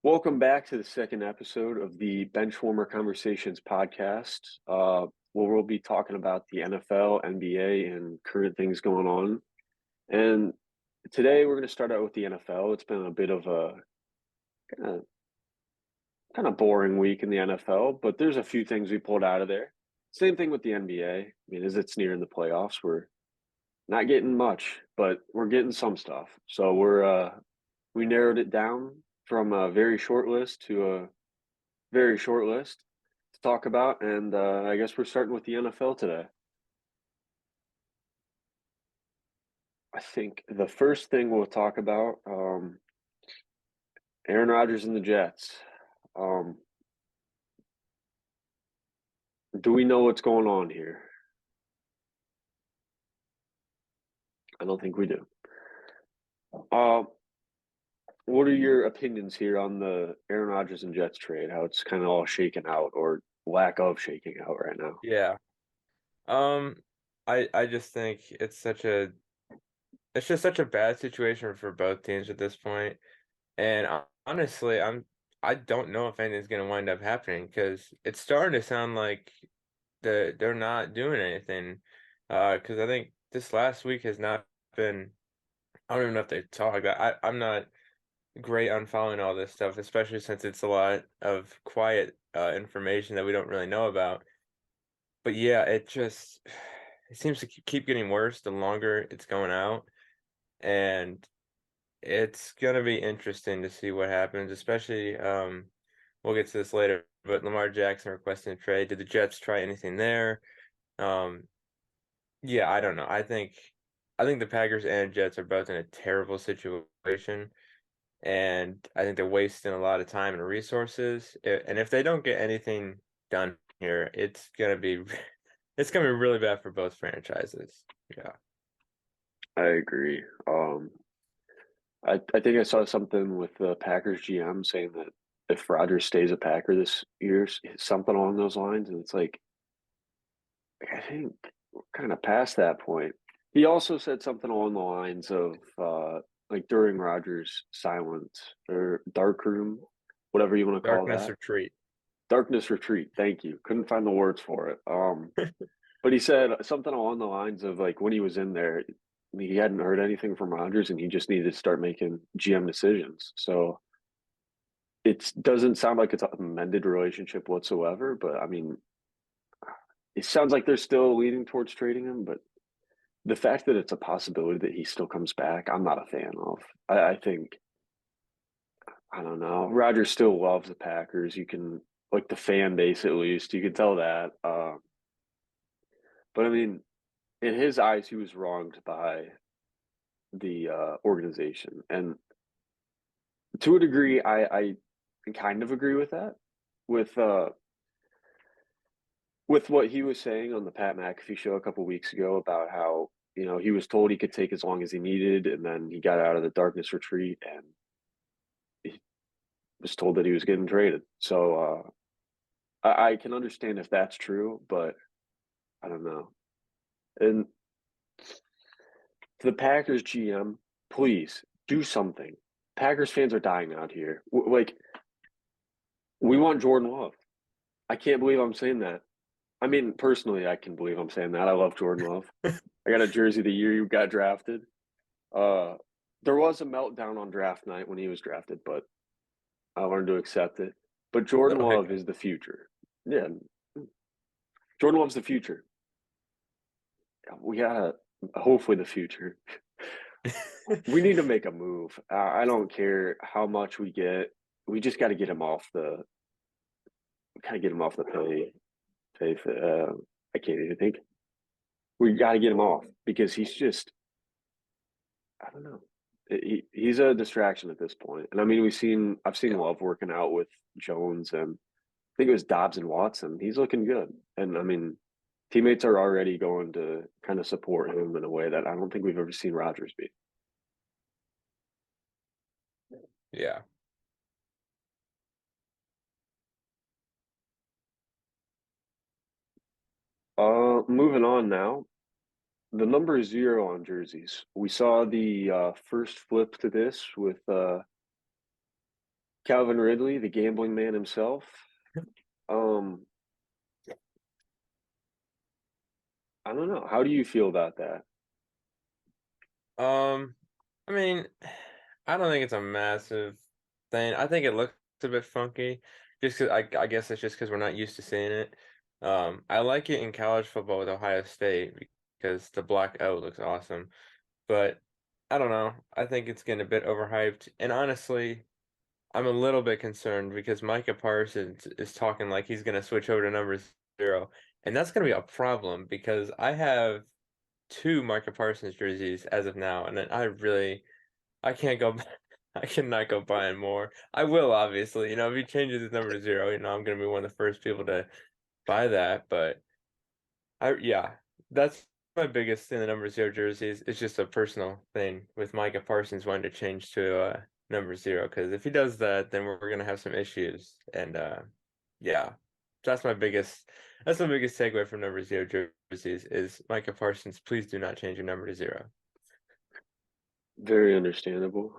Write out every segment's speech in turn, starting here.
Welcome back to the second episode of the Benchwarmer Conversations podcast, where we'll be talking about the NFL, NBA, and current things going on. And today we're going to start out with the NFL. It's been a bit of a kind of, kind of boring week in the NFL, but there's a few things we pulled out of there. Same thing with the NBA. I mean, as it's nearing the playoffs, we're not getting much, but we're getting some stuff. So we narrowed it down from a very short list to a very short list to talk about, and I guess we're starting with the NFL today. I think the first thing we'll talk about, Aaron Rodgers and the Jets. Um, do we know what's going on here? I don't think we do. Uh, what are your opinions here on the Aaron Rodgers and Jets trade? How it's kind of all shaken out, or lack of shaking out right now? Yeah. Um, I just think it's just such a bad situation for both teams at this point. And honestly, I don't know if anything's gonna wind up happening because it's starting to sound like they're not doing anything. Because I think this last week has not been. I don't even know if they talk. I'm not great on following all this stuff, especially since it's a lot of quiet information that we don't really know about. But yeah, it seems to keep getting worse the longer it's going out, and it's gonna be interesting to see what happens, especially we'll get to this later, but Lamar Jackson requesting a trade. Did the Jets try anything there? Um yeah, I don't know. I think the Packers and Jets are both in a terrible situation, and I think they're wasting a lot of time and resources. And if they don't get anything done here, it's gonna be really bad for both franchises. Yeah. I agree. I think I saw something with the Packers GM saying that if Rodgers stays a Packer this year, something along those lines, and it's like I think we're kind of past that point. He also said something along the lines of like during Rodgers' silent or dark room, whatever you want to call Darkness that, retreat. darkness retreat. Thank you. Couldn't find the words for it. But he said something along the lines of like when he was in there, he hadn't heard anything from Rodgers, and he just needed to start making GM decisions. So it doesn't sound like it's a mended relationship whatsoever. But I mean, it sounds like they're still leaning towards trading him. But the fact that it's a possibility that he still comes back, I'm not a fan of. I think I don't know. Rodgers still loves the Packers. You can like the fan base at least. You can tell that. But I mean, in his eyes, he was wronged by the organization, and to a degree, I kind of agree with that. With uh, with what he was saying on the Pat McAfee show a couple weeks ago about how he was told he could take as long as he needed, and then he got out of the darkness retreat and he was told that he was getting traded. So I can understand if that's true, but I don't know. And the Packers GM, please do something. Packers fans are dying out here. Like we want Jordan Love. I can't believe I'm saying that. I mean, personally, I can believe I'm saying that. I love Jordan Love. I got a jersey the year you got drafted. Uh, there was a meltdown on draft night when he was drafted, but I learned to accept it. But Jordan Okay. Love is the future. Yeah, Jordan Love's the future. We gotta hopefully the future. We need to make a move. I don't care how much we get. We just got to get him off the. Kind of get him off the pay. I can't even think. We got to get him off because he's just. I don't know. He's a distraction at this point. And I mean, I've seen Yeah. Love working out with Jones and I think it was Dobbs and Watson. He's looking good. And I mean, teammates are already going to kind of support him in a way that I don't think we've ever seen Rodgers be. Yeah. Moving on now. The number is 0 on jerseys. We saw the first flip to this with Calvin Ridley, the gambling man himself. Um, I don't know. How do you feel about that? Um, I mean, I don't think it's a massive thing. I think it looks a bit funky, just 'cause I guess it's just because we're not used to seeing it. I like it in college football with Ohio State because the black O looks awesome, but I don't know. I think it's getting a bit overhyped, and honestly, I'm a little bit concerned because Micah Parsons is talking like he's gonna switch over to number zero, and that's gonna be a problem because I have two Micah Parsons jerseys as of now, and I can't go I cannot go buying more. I will obviously, if he changes his number to zero, I'm gonna be one of the first people to buy that. But yeah, that's my biggest thing. The number zero jerseys. It's just a personal thing with Micah Parsons wanting to change to number zero. Because if he does that, then we're gonna have some issues. And yeah, that's my biggest. That's my biggest takeaway from number zero jerseys is Micah Parsons. Please do not change your number to zero. Very understandable.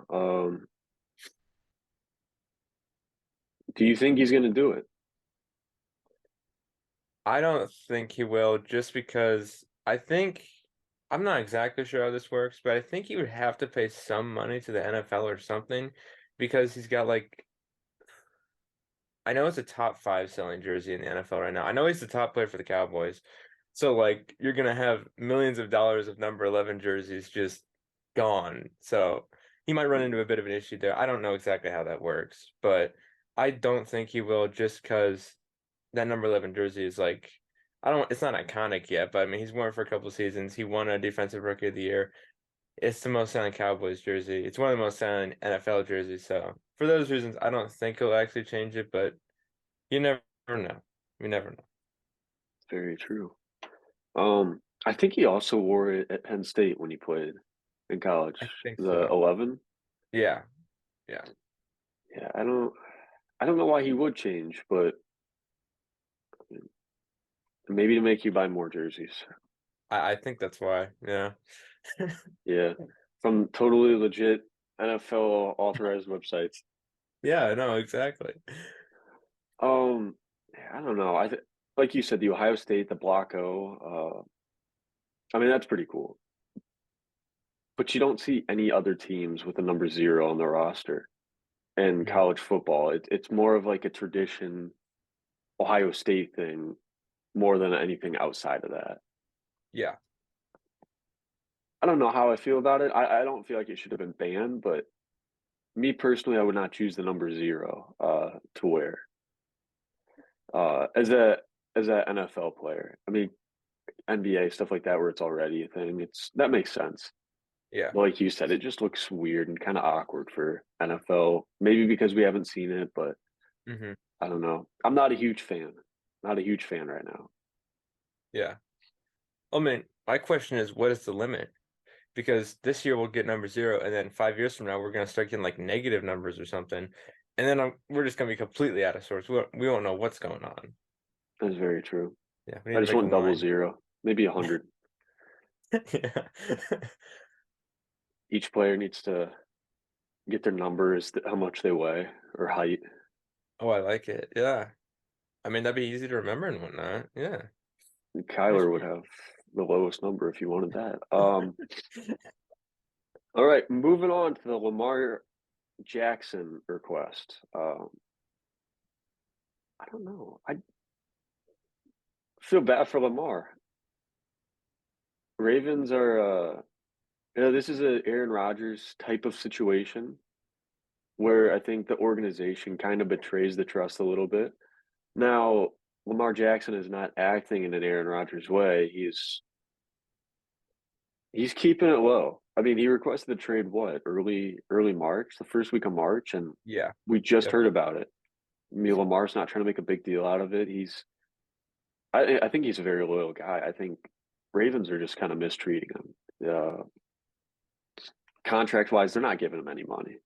Do you think he's going to do it? I don't think he will, just because I think I'm not exactly sure how this works, but I think he would have to pay some money to the NFL or something because he's got like I know it's a top five selling jersey in the NFL right now. I know he's the top player for the Cowboys. So like you're gonna have millions of dollars of number 11 jerseys just gone. So he might run into a bit of an issue there. I don't know exactly how that works, but I don't think he will just because that number 11 jersey is like I don't it's not iconic yet, but I mean he's worn it for a couple of seasons. He won a defensive rookie of the year. It's the most selling Cowboys jersey. It's one of the most selling NFL jerseys. So for those reasons, I don't think he'll actually change it, but you never know. You never know. Very true. I think he also wore it at Penn State when he played in college. I think The so. 11. Yeah, yeah. Yeah, I don't know why he would change, but maybe to make you buy more jerseys. I think that's why. Yeah. Yeah, from totally legit NFL authorized websites. Yeah, no, exactly. Yeah, I don't know. Like you said, the Ohio State, the Block O. I mean, that's pretty cool. But you don't see any other teams with a number zero on the roster in Mhm. college football. It's more of like a tradition Ohio State thing more than anything outside of that. Yeah. I don't know how I feel about it. I don't feel like it should have been banned, but me personally, I would not choose the number zero to wear as a NFL player. I mean, NBA stuff like that where it's already a thing. It's that makes sense. Yeah. But like you said, it just looks weird and kind of awkward for NFL. Maybe because we haven't seen it, but Hmm. I don't know. I'm not a huge fan. Not a huge fan right now. Yeah. I mean, my question is, what is the limit? Because this year we'll get number zero, and then 5 years from now we're gonna start getting like negative numbers or something, and then we're just gonna be completely out of sorts. We won't know what's going on. That's very true. Yeah, we need I to just make a want double line. zero, maybe 100. Yeah. Each player needs to get their numbers, how much they weigh or height. Oh, I like it. Yeah. I mean, that'd be easy to remember and whatnot. Yeah. Nice Kyler would work. have the lowest number if you wanted that. All right, moving on to the Lamar Jackson request. I don't know. I feel bad for Lamar. Ravens are, this is a Aaron Rodgers type of situation where I think the organization kind of betrays the trust a little bit. Now, Lamar Jackson is not acting in an Aaron Rodgers way. He's keeping it low. I mean, he requested the trade what, early March, the first week of March, and Yeah. we just Yep. heard about it. I mean, Lamar's not trying to make a big deal out of it. I think he's a very loyal guy. I think Ravens are just kind of mistreating him. Contract wise, they're not giving him any money,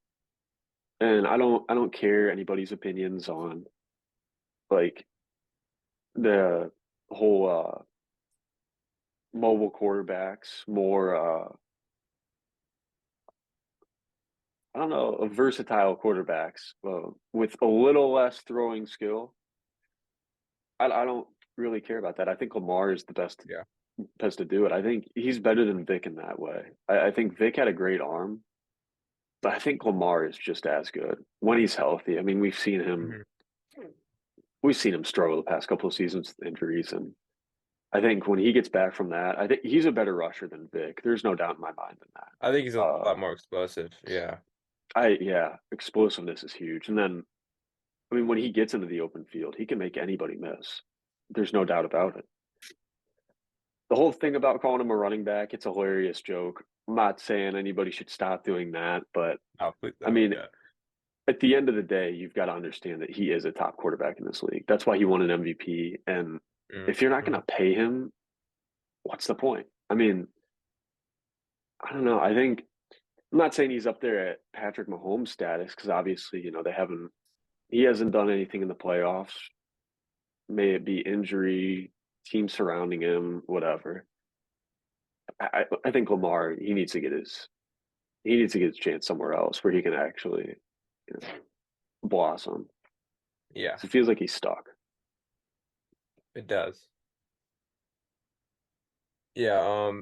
and I don't care anybody's opinions on like the whole mobile quarterbacks. More, I don't know, of versatile quarterbacks with a little less throwing skill. I don't really care about that. I think Lamar is the Yeah. best to do it. I think he's better than Vic in that way. I think Vic had a great arm, but I think Lamar is just as good when he's healthy. I mean, Mhm. we've seen him struggle the past couple of seasons with injuries, and I think when he gets back from that, I think he's a better rusher than Vic. There's no doubt in my mind in that. I think he's a Uh, lot more explosive. Yeah. yeah, explosiveness is huge, and then I mean, when he gets into the open field, he can make anybody miss. There's no doubt about it. The whole thing about calling him a running back, it's a hilarious joke. I'm not saying anybody should stop doing that, but Oh, please I no. mean, Yeah. at the end of the day, you've got to understand that he is a top quarterback in this league. That's why he won an MVP. And if you're not going Mhm. to pay him, what's the point? I mean, I don't know. I'm not saying he's up there at Patrick Mahomes status because obviously, he hasn't done anything in the playoffs. May it be injury, team surrounding him, whatever. I think Lamar, he needs to get his chance somewhere else where he can actually, you know, blossom. Yeah, 'Cause it feels like he's stuck. it does. Yeah,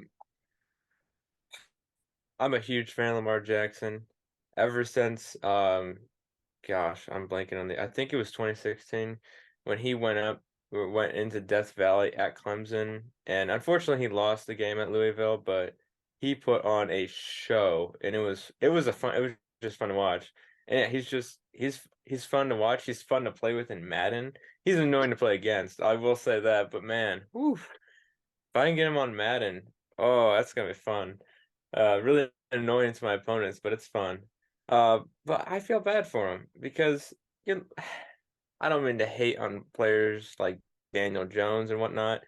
I'm a huge fan of Lamar Jackson. Ever since gosh, I'm blanking on I think it was 2016 when he went into Death Valley at Clemson, and unfortunately he lost the game at Louisville, but he put on a show, and it was just fun to watch. And yeah, he's fun to watch. He's fun to play with in Madden. He's annoying to play against, I will say that, but man, whew, if I can get him on Madden, oh, that's gonna be fun. Really annoying to my opponents, but it's fun. But I feel bad for him because you know, I don't mean to hate on players like Daniel Jones and whatnot,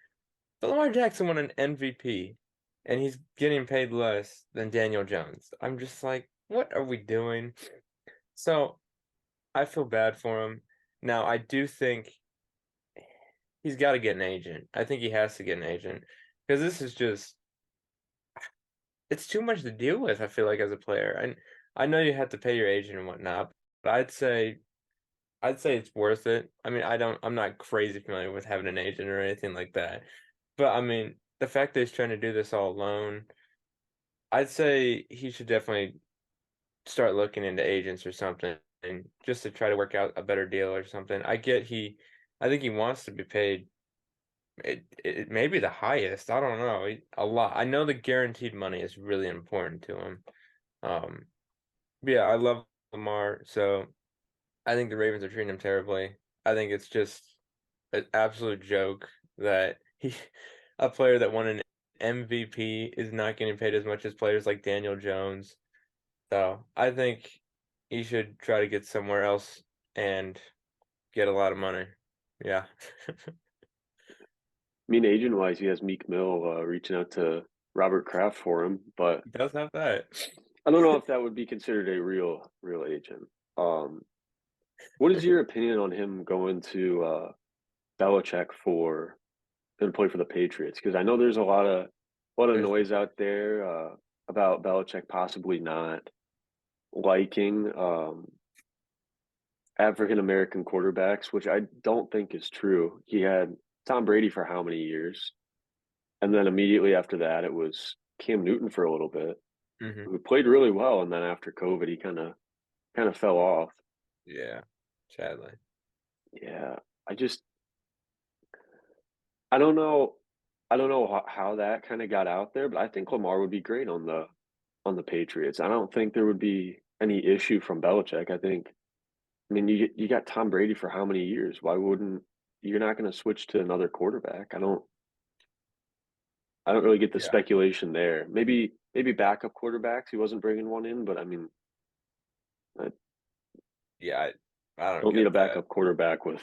but Lamar Jackson won an MVP and he's getting paid less than Daniel Jones. I'm just like, what are we doing? So I feel bad for him. Now, I do think he's got to get an agent. I think he has to get an agent because this is just it's too much to deal with, I feel like, as a player. And I know you have to pay your agent and whatnot, but I'd say it's worth it. I mean, I'm not crazy familiar with having an agent or anything like that. But I mean, the fact that he's trying to do this all alone, I'd say he should definitely start looking into agents or something and just to try to work out a better deal or something. I think he wants to be paid it may be the highest. I don't know. A lot. I know the guaranteed money is really important to him. Um, but yeah, I love Lamar, so I think the Ravens are treating him terribly. I think it's just an absolute joke that a player that won an MVP is not getting paid as much as players like Daniel Jones. So I think he should try to get somewhere else and get a lot of money. Yeah. I mean, agent wise, he has Meek Mill reaching out to Robert Kraft for him, but He does have that. I don't know if that would be considered a real agent. Um, what is your opinion on him going to Belichick for and play for the Patriots? Because I know there's a lot of There's noise out there about Belichick possibly not liking African American quarterbacks, which I don't think is true. He had Tom Brady for how many years? And then immediately after that, it was Cam Newton for a little bit, hmm who played really well. And then after COVID, he kind of fell off. Yeah, sadly. Yeah, I just I don't know. I don't know how that kind of got out there, but I think Lamar would be great on the Patriots. I don't think there would be any issue from Belichick. I mean, you got Tom Brady for how many years? Why wouldn't you're not going to switch to another quarterback? I don't really get the Yeah, speculation there. Maybe backup quarterbacks. He wasn't bringing one in, but I mean, I yeah, I don't don't need a get that. backup quarterback with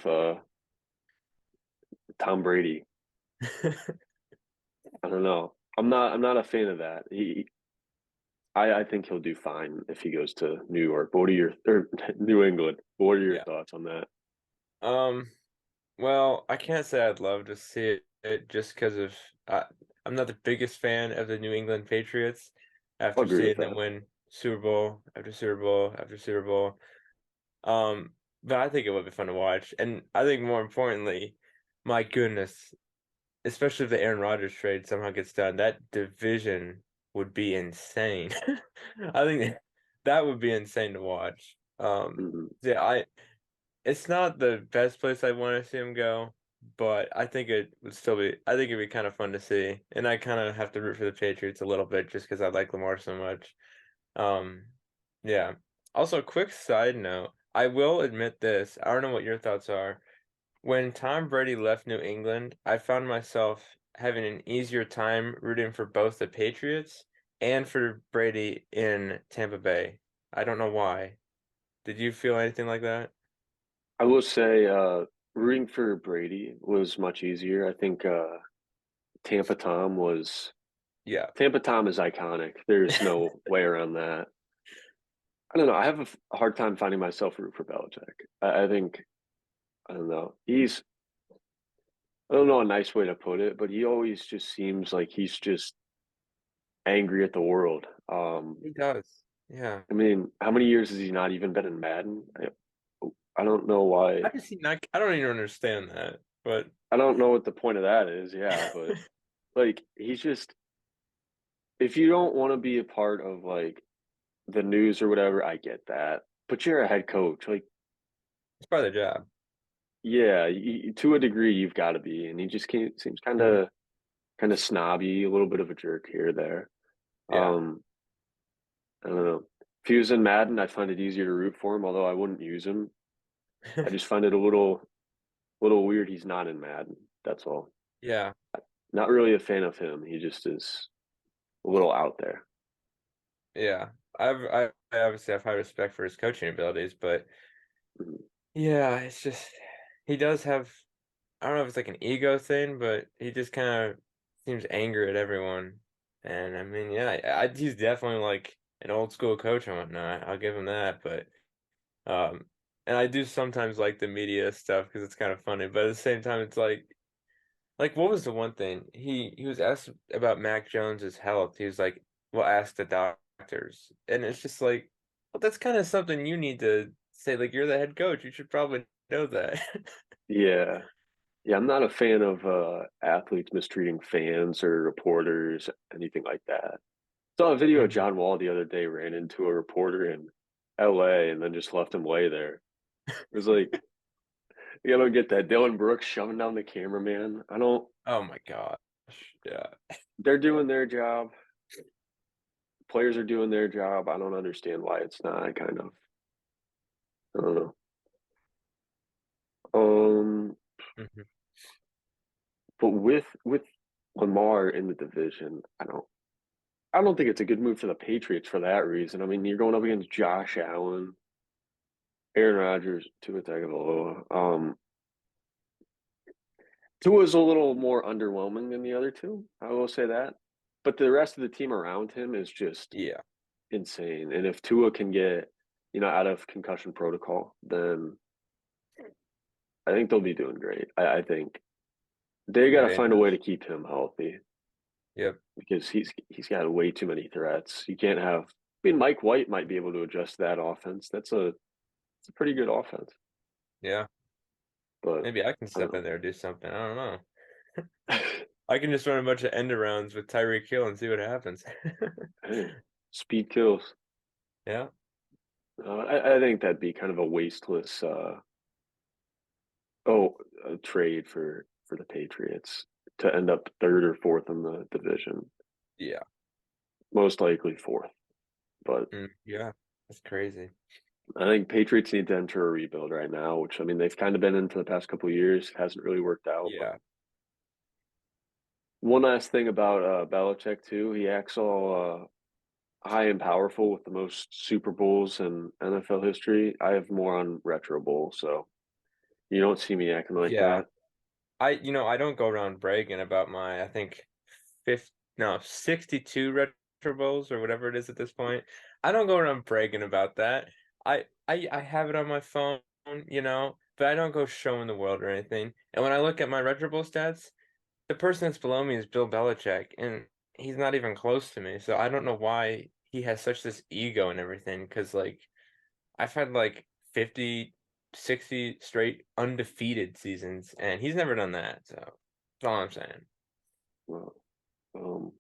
Tom Brady. I don't know. I'm not a fan of that. I think he'll do fine if he goes to New York. But what are your or New England? What are your Yeah. thoughts on that? Um, well, I can't say I'd love to see it just because uh, I'm not the biggest fan of the New England Patriots I'll after agree with seeing them that. win. Super Bowl after Super Bowl after Super Bowl. But I think it would be fun to watch. And I think more importantly, my goodness, especially if the Aaron Rodgers trade somehow gets done, that division would be insane. I think that would be insane to watch. Mhm. Yeah, it's not the best place I want to see him go, but I think it would still be, I think it'd be kind of fun to see. And I kind of have to root for the Patriots a little bit just because I like Lamar so much. Um, yeah. Also, quick side note, I will admit this. I don't know what your thoughts are. When Tom Brady left New England, I found myself having an easier time rooting for both the Patriots and for Brady in Tampa Bay. I don't know why. Did you feel anything like that? I will say, rooting for Brady was much easier. I think Tampa Tom was Yeah. Tampa Tom is iconic. There's no way around that. I don't know. I have a hard time finding myself root for Belichick. I think I don't know. I don't know a nice way to put it, but he always just seems like he's just angry at the world. He does. Yeah. I mean, how many years has he not even been in Madden? I don't know why. How does he not? I don't even understand that. But I don't know what the point of that is. Yeah, but like he's just if you don't want to be a part of like the news or whatever, I get that. But you're a head coach. Like, it's part of the job. yeah, to a degree, you've got to be, and he just can't, seems Hmm. kind of snobby, a little bit of a jerk here or there. Yeah. Um, I don't know. If he was in Madden, I'd find it easier to root for him, although I wouldn't use him. I just find it a little weird he's not in Madden. That's all. Yeah. Not really a fan of him. He just is a little out there. Yeah. I obviously have high respect for his coaching abilities, but Mhm. yeah, it's just he does have I don't know if it's like an ego thing, but he just kind of seems angry at everyone. And I mean, yeah, he's definitely like an old school coach and whatnot. I'll give him that, but um, and I do sometimes like the media stuff because it's kind of funny, but at the same time, it's like what was the one thing he was asked about Mac Jones's health? He was like, "Well, ask the doctors," and it's just like, well, that's kind of something you need to say. Like, you're the head coach, you should probably know that. Yeah. Yeah, I'm not a fan of athletes mistreating fans or reporters, anything like that. Saw a video of Mhm. John Wall the other day ran into a reporter in LA and then just left him lay there. It was like, you don't get that. Dylan Brooks shoving down the cameraman. I don't, Oh my gosh, yeah. they're doing their job. Players are doing their job. I don't understand why it's not kind of, I don't know. Um, Mhm. but with Lamar in the division, I don't think it's a good move for the Patriots for that reason. I mean, you're going up against Josh Allen, Aaron Rodgers, Tua Tagovailoa. Tua's a little more underwhelming than the other two. I will say that, but the rest of the team around him is just Yeah, insane. And if Tua can get, out of concussion protocol, then I think they'll be doing great. I think they got to very find a way to interesting. keep him healthy Yep. because he's got way too many threats. You can't have. I mean, Mike White might be able to adjust that offense. It's a pretty good offense, Yeah. but Maybe I can I don't step in there and do something. I don't know. know. I can just run a bunch of end arounds with Tyreek Hill and see what happens. Hey, speed kills. Yeah. I think that'd be kind of a wasteless oh trade for the Patriots to end up third or fourth in the division. Yeah. Most likely fourth, but Yeah. That's crazy. I think Patriots need to enter a rebuild right now, which I mean they've kind of been in for the past couple of years. Hasn't really worked out, but Yeah. one last thing about Belichick too. He acts all high and powerful with the most Super Bowls in NFL history. I have more on Retro Bowl, so you don't see me acting like Yeah. that. I don't go around bragging about my, I think, 50, no, 62 Retro Bowls or whatever it is at this point. I don't go around bragging about that. I have it on my phone, but I don't go showing the world or anything. And when I look at my Retro Bowl stats, the person that's below me is Bill Belichick, and he's not even close to me. So I don't know why he has such this ego and everything because like I've had like 50, 60 straight undefeated seasons, and he's never done that. So that's all I'm saying. Well, um,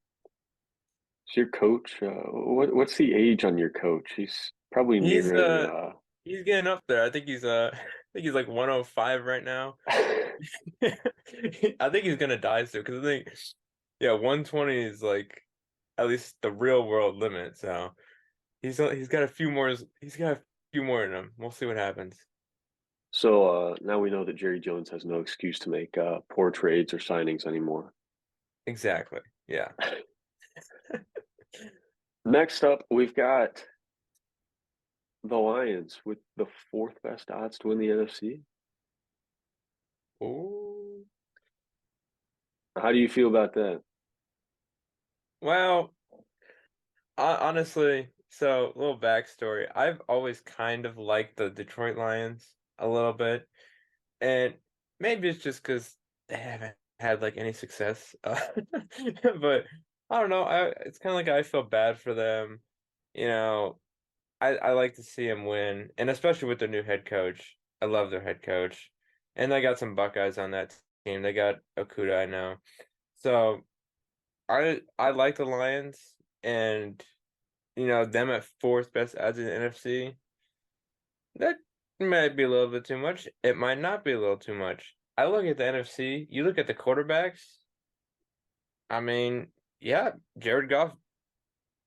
is your coach? What's the age on your coach? He's probably He's nearing. he's getting up there. I think he's I think he's like 105 right now. I think he's gonna die soon because I think yeah, 120 is like at least the real world limit. So he's got a few more. He's got a few more in him. We'll see what happens. So now we know that Jerry Jones has no excuse to make poor trades or signings anymore. Exactly. Yeah. Next up, we've got the Lions with the fourth best odds to win the NFC. Ooh. How do you feel about that? Well, honestly, so a little backstory. I've always kind of liked the Detroit Lions a little bit, and maybe it's just because they haven't had like any success. But I don't know. It's kind of like I feel bad for them. You know, I like to see them win, and especially with their new head coach. I love their head coach, and they got some Buckeyes on that team. They got Okuda, I know. So I like the Lions, and them at fourth best odds in the NFC. That might be a little bit too much. It might not be a little too much. I look at the NFC. You look at the quarterbacks. I mean, yeah, Jared Goff,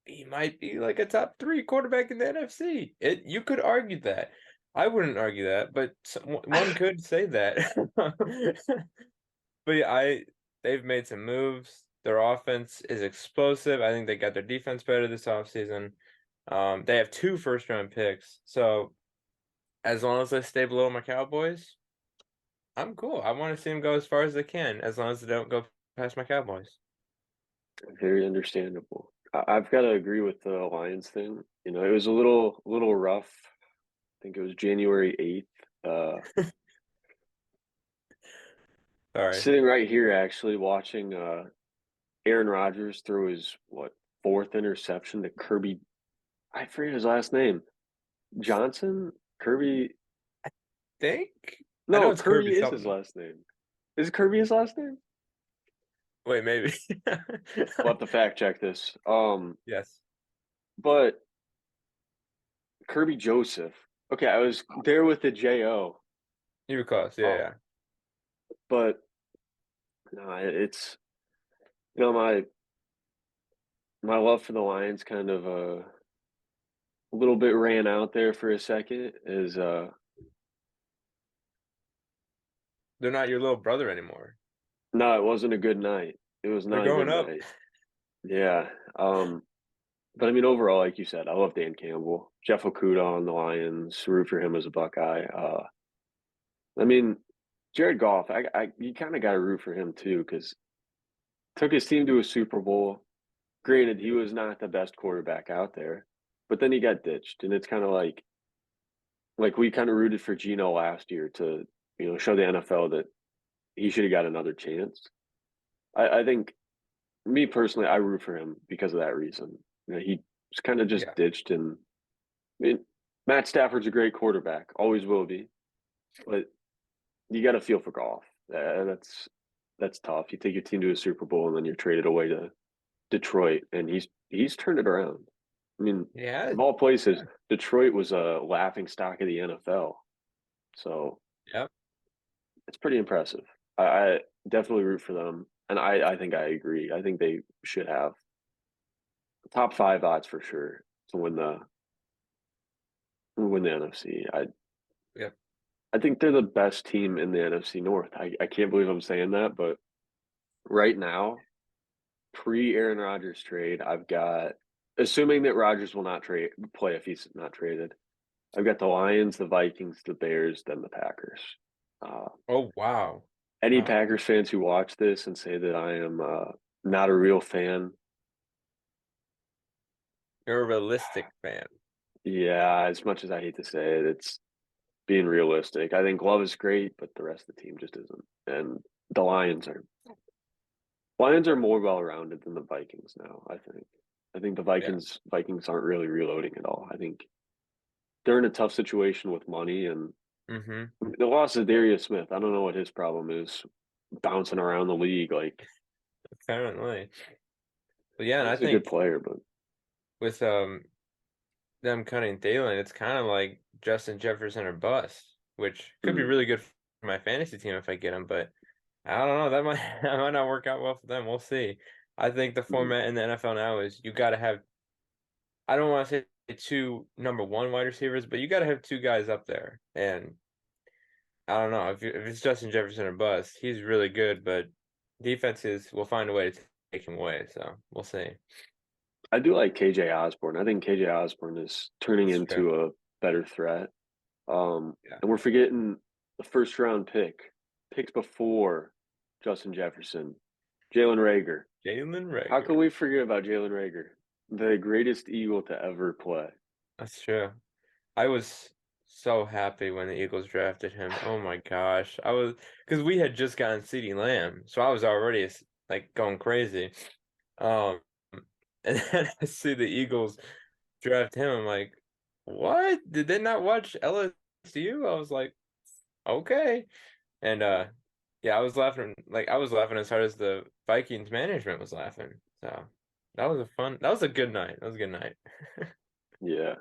he might be like a top three quarterback in the NFC. You could argue that. I wouldn't argue that, but one could say that. But yeah, they've made some moves. Their offense is explosive. I think they got their defense better this offseason. They have two first round picks. So as long as they stay below my Cowboys, I'm cool. I want to see them go as far as they can, as long as they don't go past my Cowboys. Very understandable. I've got to agree with the Lions thing. It was a little rough. I think it was January 8th. Sorry. Sitting right here, actually watching Aaron Rodgers throw his fourth interception to Kirby. I forget his last name. Johnson? Kirby? Think I know No, it's Kirby Kirby is his something. last name. Is Kirby his last name? Wait, maybe. We'll have to fact check this. Yes. But Kirby Joseph. Okay, I was there with the J-O. You were close. Yeah, Um, yeah. but no, it's my love for the Lions kind of a little bit ran out there for a second. Is They're not your little brother anymore. No, it wasn't a good night. It was They're not a good going up. night. Yeah. But I mean, overall, like you said, I love Dan Campbell, Jeff Okuda on the Lions. Root for him as a Buckeye. I mean, Jared Goff. You kind of got to root for him too because took his team to a Super Bowl. Granted, he was not the best quarterback out there, but then he got ditched, and it's kind of like we kind of rooted for Geno last year to show the NFL that he should have got another chance. I think me personally, I root for him because of that reason. He was kind of just Yeah. ditched, and I mean, Matt Stafford's a great quarterback, always will be, but you got to feel for golf. That's tough. You take your team to a Super Bowl, and then you're traded away to Detroit, and he's turned it around. I mean, Yeah. of all places, Yeah. Detroit was a laughing stock of the NFL, so Yep. it's pretty impressive. I definitely root for them, and I think I agree. I think they should have top five odds for sure to win the NFC. Yep. I think they're the best team in the NFC North. I can't believe I'm saying that, but right now, pre Aaron Rodgers trade, I've got assuming that Rodgers will not play if he's not traded. I've got the Lions, the Vikings, the Bears, then the Packers. Uh, Oh, wow. any Wow. Packers fans who watch this and say that I am not a real fan, You're a realistic fan. yeah, as much as I hate to say it, it's being realistic. I think Love is great, but the rest of the team just isn't. And the Lions are more well rounded than the Vikings now, I think. I think the Yeah. Vikings aren't really reloading at all. I think they're in a tough situation with money, and Mm-hmm. the loss of Darius Smith. I don't know what his problem is, bouncing around the league. Like Apparently. But yeah, and I he's a good think player, but with them cutting Thielen, it's kind of like Justin Jefferson or bust, which could be mm, really good for my fantasy team if I get him, but I don't know. That might that might not work out well for them. We'll see. I think the mm. format in the NFL now is you got to have, I don't want to say two number one wide receivers, but you got to have two guys up there. And I don't know if it's Justin Jefferson or bust, he's really good, but defenses will find a way to take him away. So we'll see. I do like KJ Osborne. I think KJ Osborne is turning That's true. into a better threat. Yeah. And we're forgetting the first round picks before Justin Jefferson, Jalen Rager. Jalen How can Reagor. we forget about Jalen Rager, the greatest Eagle to ever play? That's true. I was so happy when the Eagles drafted him. Oh my gosh. I was because we had just gotten CeeDee Lamb, so I was already like going crazy. Um and then I see the Eagles draft him. I'm like, what? Did they not watch LSU? I was like, okay. And yeah, I was laughing as hard as the Vikings management was laughing. So that was a good night. That was a good night. Yeah,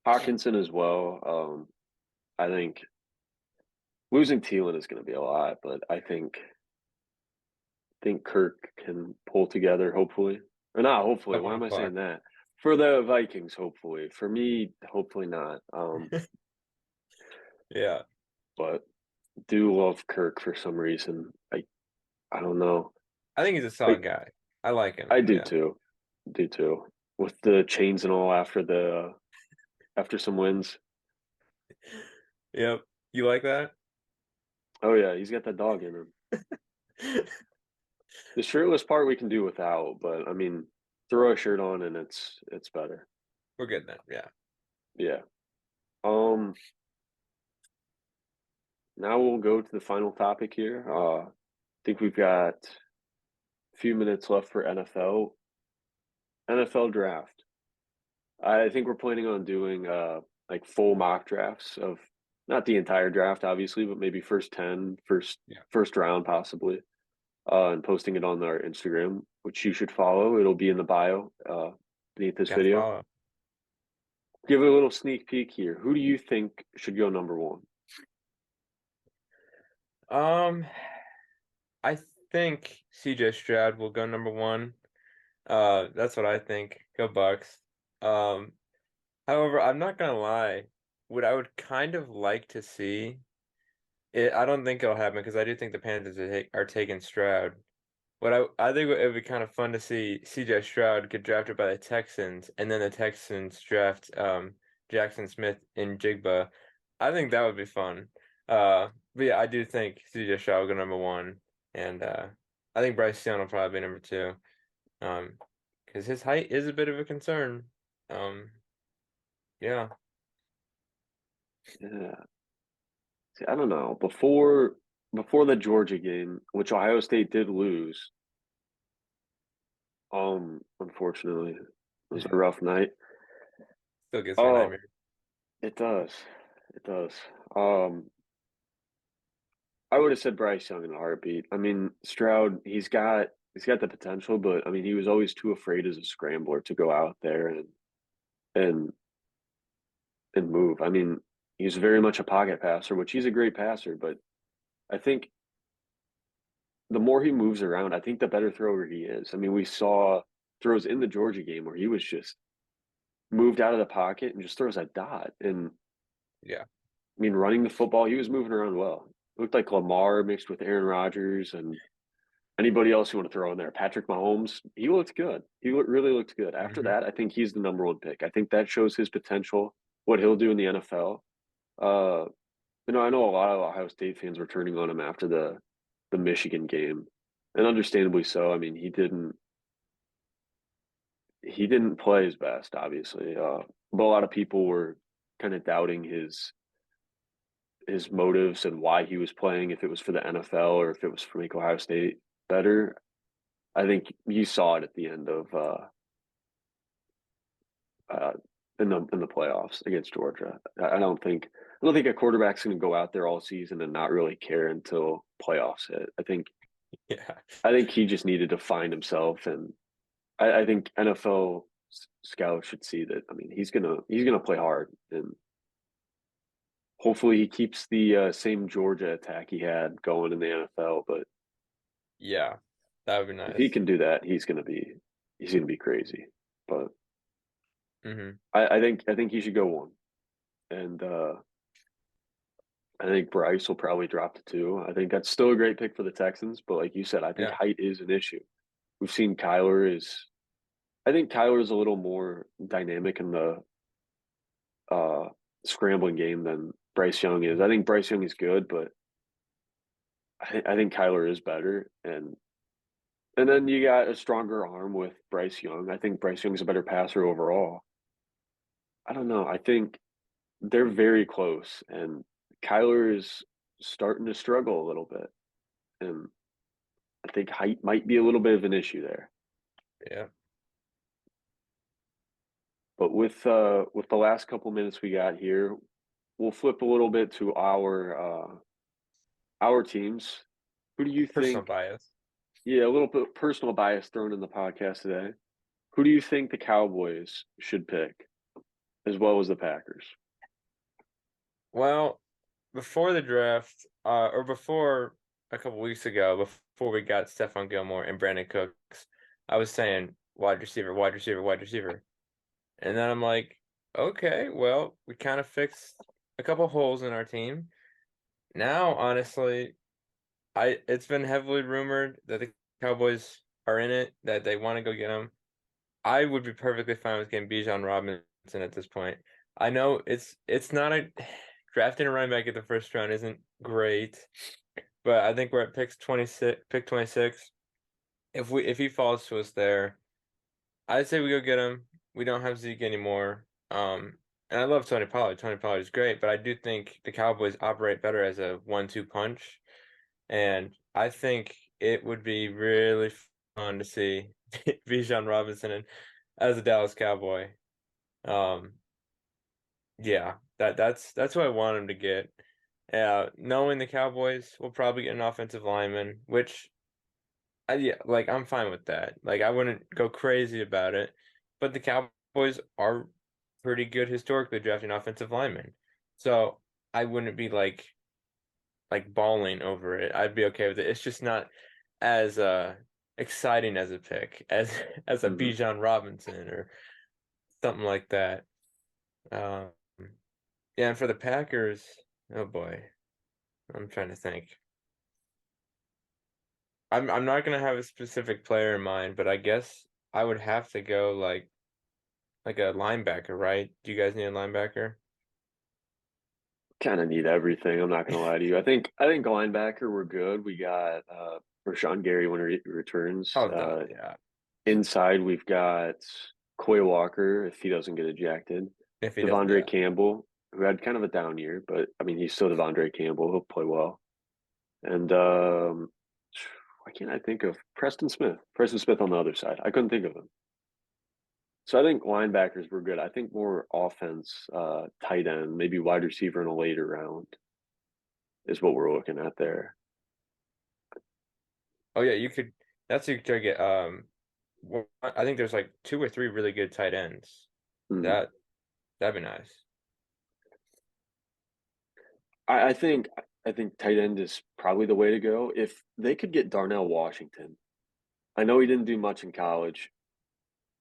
Hawkinson as well. I think losing Thielen is going to be a lot, but I think Kirk can pull together. Hopefully, or not. Hopefully, Couple why am of I saying clock. that? For the Vikings, hopefully. For me, hopefully not. Yeah. But do love Kirk for some reason. I don't know. I think he's a Like solid guy. I like him. I do Yeah. too. Do too. With the chains and all after some wins. Yep. You like that? Oh yeah, he's got that dog in him. The shirtless part we can do without, but I mean, throw a shirt on and it's better. We're good then. Yeah. Yeah. Um. Now we'll go to the final topic here. I think we've got a few minutes left for NFL. NFL draft. I think we're planning on doing like full mock drafts of not the entire draft, obviously, but maybe first 10, Yeah. first round possibly, and posting it on our Instagram, which you should follow. It'll be in the bio beneath this Got to video. follow. Give it a little sneak peek here. Who do you think should go number one? Um, I think CJ Stroud will go number one. That's what I think. Go Bucks. Um, However, I'm not gonna lie. What I would kind of like to see it, I don't think it'll happen because I do think the Panthers are taking Stroud. What I think it would be kind of fun to see CJ Stroud get drafted by the Texans, and then the Texans draft Jackson Smith in Jigba. I think that would be fun. But yeah, I do think CJ Stroud will go number one, and I think Bryce Young will probably be number two. Um, because his height is a bit of a concern. Um, yeah, Yeah. See, I don't know. Before the Georgia game, which Ohio State did lose, unfortunately, it was a rough night. still gives me Oh, nightmares. it does. It does. Um, I would have said Bryce Young in a heartbeat. I mean, Stroud, he's got the potential, but I mean, he was always too afraid as a scrambler to go out there and and move. I mean, he's very much a pocket passer, which he's a great passer, but I think the more he moves around, I think the better thrower he is. I mean, we saw throws in the Georgia game where he was just moved out of the pocket and just throws a dot. And Yeah. I mean, running the football, he was moving around well. It looked like Lamar mixed with Aaron Rodgers and anybody else you want to throw in there. Patrick Mahomes, he looked good. Really looked good. After Hmm. that, I think he's the number one pick. I think that shows his potential, what he'll do in the NFL. Uh, I know a lot of Ohio State fans were turning on him after the Michigan game, and understandably so. I mean, he didn't play his best, obviously. But a lot of people were kind of doubting his motives and why he was playing, if it was for the NFL or if it was for make Ohio State better. I think you saw it at the end of uh, in the playoffs against Georgia. I don't think a quarterback's going to go out there all season and not really care until playoffs hit. Yeah. I think he just needed to find himself, and I think NFL scouts should see that. I mean, he's gonna play hard, and hopefully he keeps the same Georgia attack he had going in the NFL. But Yeah. That would be if he nice. can do that, he's gonna be crazy. But Hmm. I think he should go one, and I think Bryce will probably drop to two. I think that's still a great pick for the Texans, but like you said, I think Yeah. height is an issue. We've seen Kyler is. I think Kyler is a little more dynamic in the uh, scrambling game than Bryce Young is. I think Bryce Young is good, but I think Kyler is better. And then you got a stronger arm with Bryce Young. I think Bryce Young's a better passer overall. I don't know. I think they're very close, and Kyler is starting to struggle a little bit, and I think height might be a little bit of an issue there. Yeah. But with the last couple minutes we got here, we'll flip a little bit to our teams. Who do you Personal think? bias. Yeah, a little bit personal bias thrown in the podcast today. Who do you think the Cowboys should pick, as well as the Packers? Well, before the draft, or before a couple weeks ago, before we got Stephon Gilmore and Brandon Cooks, I was saying wide receiver, wide receiver, wide receiver. And then I'm like, okay, well, we kind of fixed a couple holes in our team. Now, honestly, I it's been heavily rumored that the Cowboys are in it, that they want to go get him. I would be perfectly fine with getting Bijan Robinson at this point. I know it's not a drafting a running back at the first round isn't great, but I think we're at pick 26. If he falls to us there, I'd say we go get him. We don't have Zeke anymore. And I love Tony Pollard. Tony Pollard is great, but I do think the Cowboys operate better as a 1-2 punch. And I think it would be really fun to see Bijan Robinson as a Dallas Cowboy. Um, yeah, that's what I want him to get. Knowing the Cowboys will probably get an offensive lineman, which yeah, like I'm fine with that. Like I wouldn't go crazy about it, but the Cowboys are pretty good historically drafting offensive linemen. So I wouldn't be like bawling over it. I'd be okay with it. It's just not as exciting as a pick as as a Hmm. Bijan Robinson or something like that. Um, yeah, and for the Packers, oh boy, I'm trying to think. I'm not gonna have a specific player in mind, but I guess I would have to go like a linebacker, right? Do you guys need a linebacker? Kind of need everything. I'm not gonna lie to you. I think linebacker we're good. We got Rashawn Gary when he returns. Oh, done. Yeah. Inside we've got Coy Walker if he doesn't get ejected. If he doesn't, Devondre yeah. Campbell, who had kind of a down year, but I mean he's still Devondre Campbell. He'll play well. And why can't I think of Preston Smith? Preston Smith on the other side. I couldn't think of him. So I think linebackers were good. I think more offense, tight end, maybe wide receiver in a later round is what we're looking at there. Oh yeah, you could. That's what you could try to get. I think there's like two or three really good tight ends. Hmm. That that'd be nice. I think tight end is probably the way to go. If they could get Darnell Washington, I know he didn't do much in college,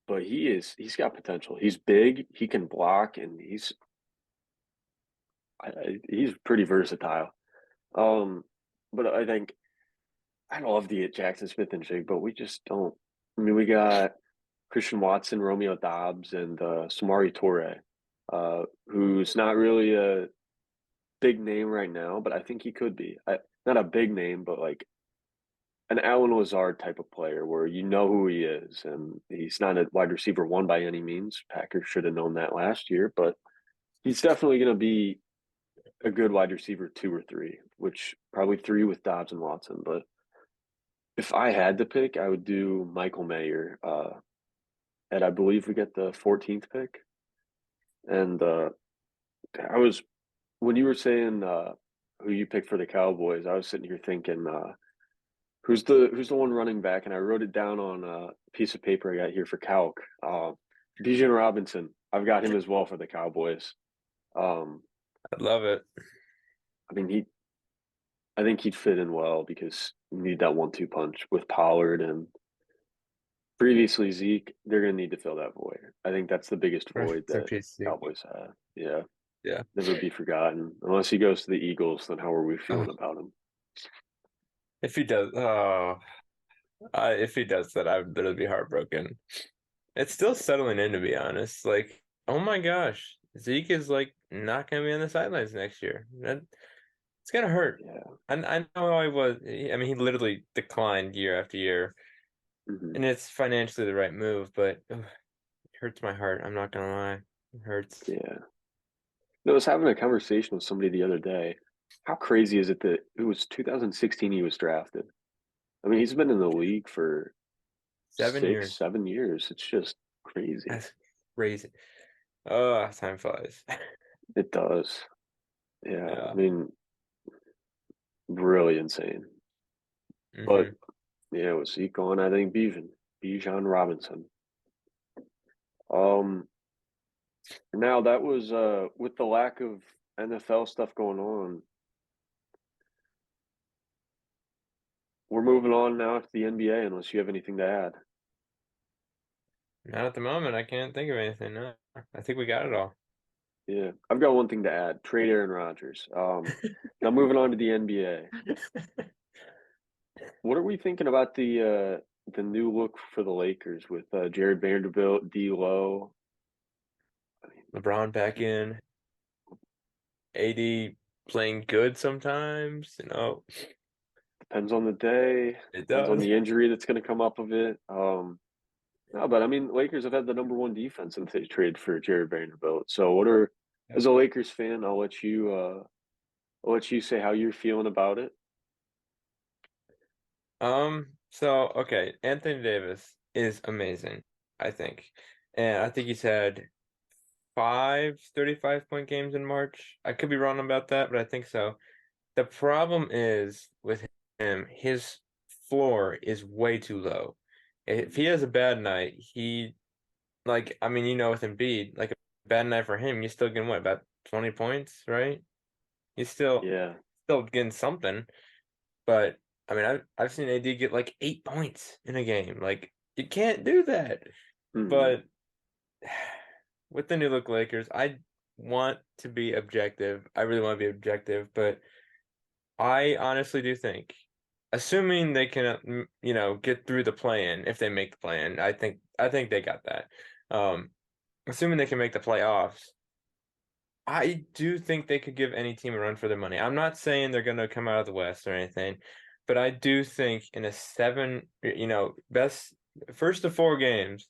but he's got potential. He's big, he can block, and he's pretty versatile. Um, but I love the Jackson Smith and Jig, but we just don't. I mean, we got Christian Watson, Romeo Dobbs, and Samari Toure, who's not really a big name right now, but I think he could be. Not a big name, but like an Alan Lazard type of player where you know who he is, and he's not a wide receiver one by any means. Packers should have known that last year, but he's definitely going to be a good wide receiver two or three, which probably three with Dobbs and Watson. But if I had to pick, I would do Michael Mayer, and I believe we get the 14th pick. And I was when you were saying who you picked for the Cowboys, I was sitting here thinking who's the one running back, and I wrote it down on a piece of paper I got here for calc. Bijan Robinson. I've got him as well for the Cowboys. Um, I love it. I mean, I think he'd fit in well because you need that 1-2 punch with Pollard and previously Zeke. They're going to need to fill that void. I think that's the biggest void Rest in that peace, Zeke. Cowboys have. Yeah, Yeah. never be forgotten. Unless he goes to the Eagles, then how are we Oh, feeling about him? if he does, if he does that, I would literally be heartbroken. It's still settling in, to be honest. Like, oh my gosh, Zeke is like not gonna be on the sidelines next year. It's gonna hurt. Yeah. I know I was. I mean, he literally declined year after year, Hmm. and it's financially the right move, but ugh, it hurts my heart. I'm not gonna lie, it hurts. Yeah. No, I was having a conversation with somebody the other day. How crazy is it that it was 2016 he was drafted? I mean, he's been in the league for 6, 7 years. 7 years. It's just crazy. That's crazy. Oh, time flies. It does. Yeah. I Yeah. mean, really insane. But Hmm. yeah, with Zeke on, I think Bijan Robinson. Um, Now that was with the lack of NFL stuff going on, we're moving on now to the NBA unless you have anything to add. Not at the moment. I can't think of anything. No, I think we got it all. Yeah, I've got one thing to add. Trade Aaron Rodgers. Now moving on to the NBA. What are we thinking about the new look for the Lakers with Jared Vanderbilt, D'Lo? I mean, LeBron back in, AD playing good sometimes. depends on the day, It depends on does. the injury that's going to come up of it. No, but I mean, Lakers have had the number one defense since they traded for Jared Vanderbilt. So, as a Lakers fan, I'll let you say how you're feeling about it. So okay, Anthony Davis is amazing, I think. And I think he's had 5 35-point games in March. I could be wrong about that, but I think so. The problem is with him, his floor is way too low. If he has a bad night, I mean, with Embiid, like a bad night for him, you're still getting what, about 20 points, right? He's Yeah. still getting something. But I mean, I've seen AD get like 8 points in a game. Like you can't do that. Hmm. But with the new look Lakers, I want to be objective. I really want to be objective, but I honestly do think, assuming they can, get through the play-in, if they make the play-in, I think they got that. Um, assuming they can make the playoffs, I do think they could give any team a run for their money. I'm not saying they're going to come out of the West or anything, but I do think in a seven, best first of 4 games,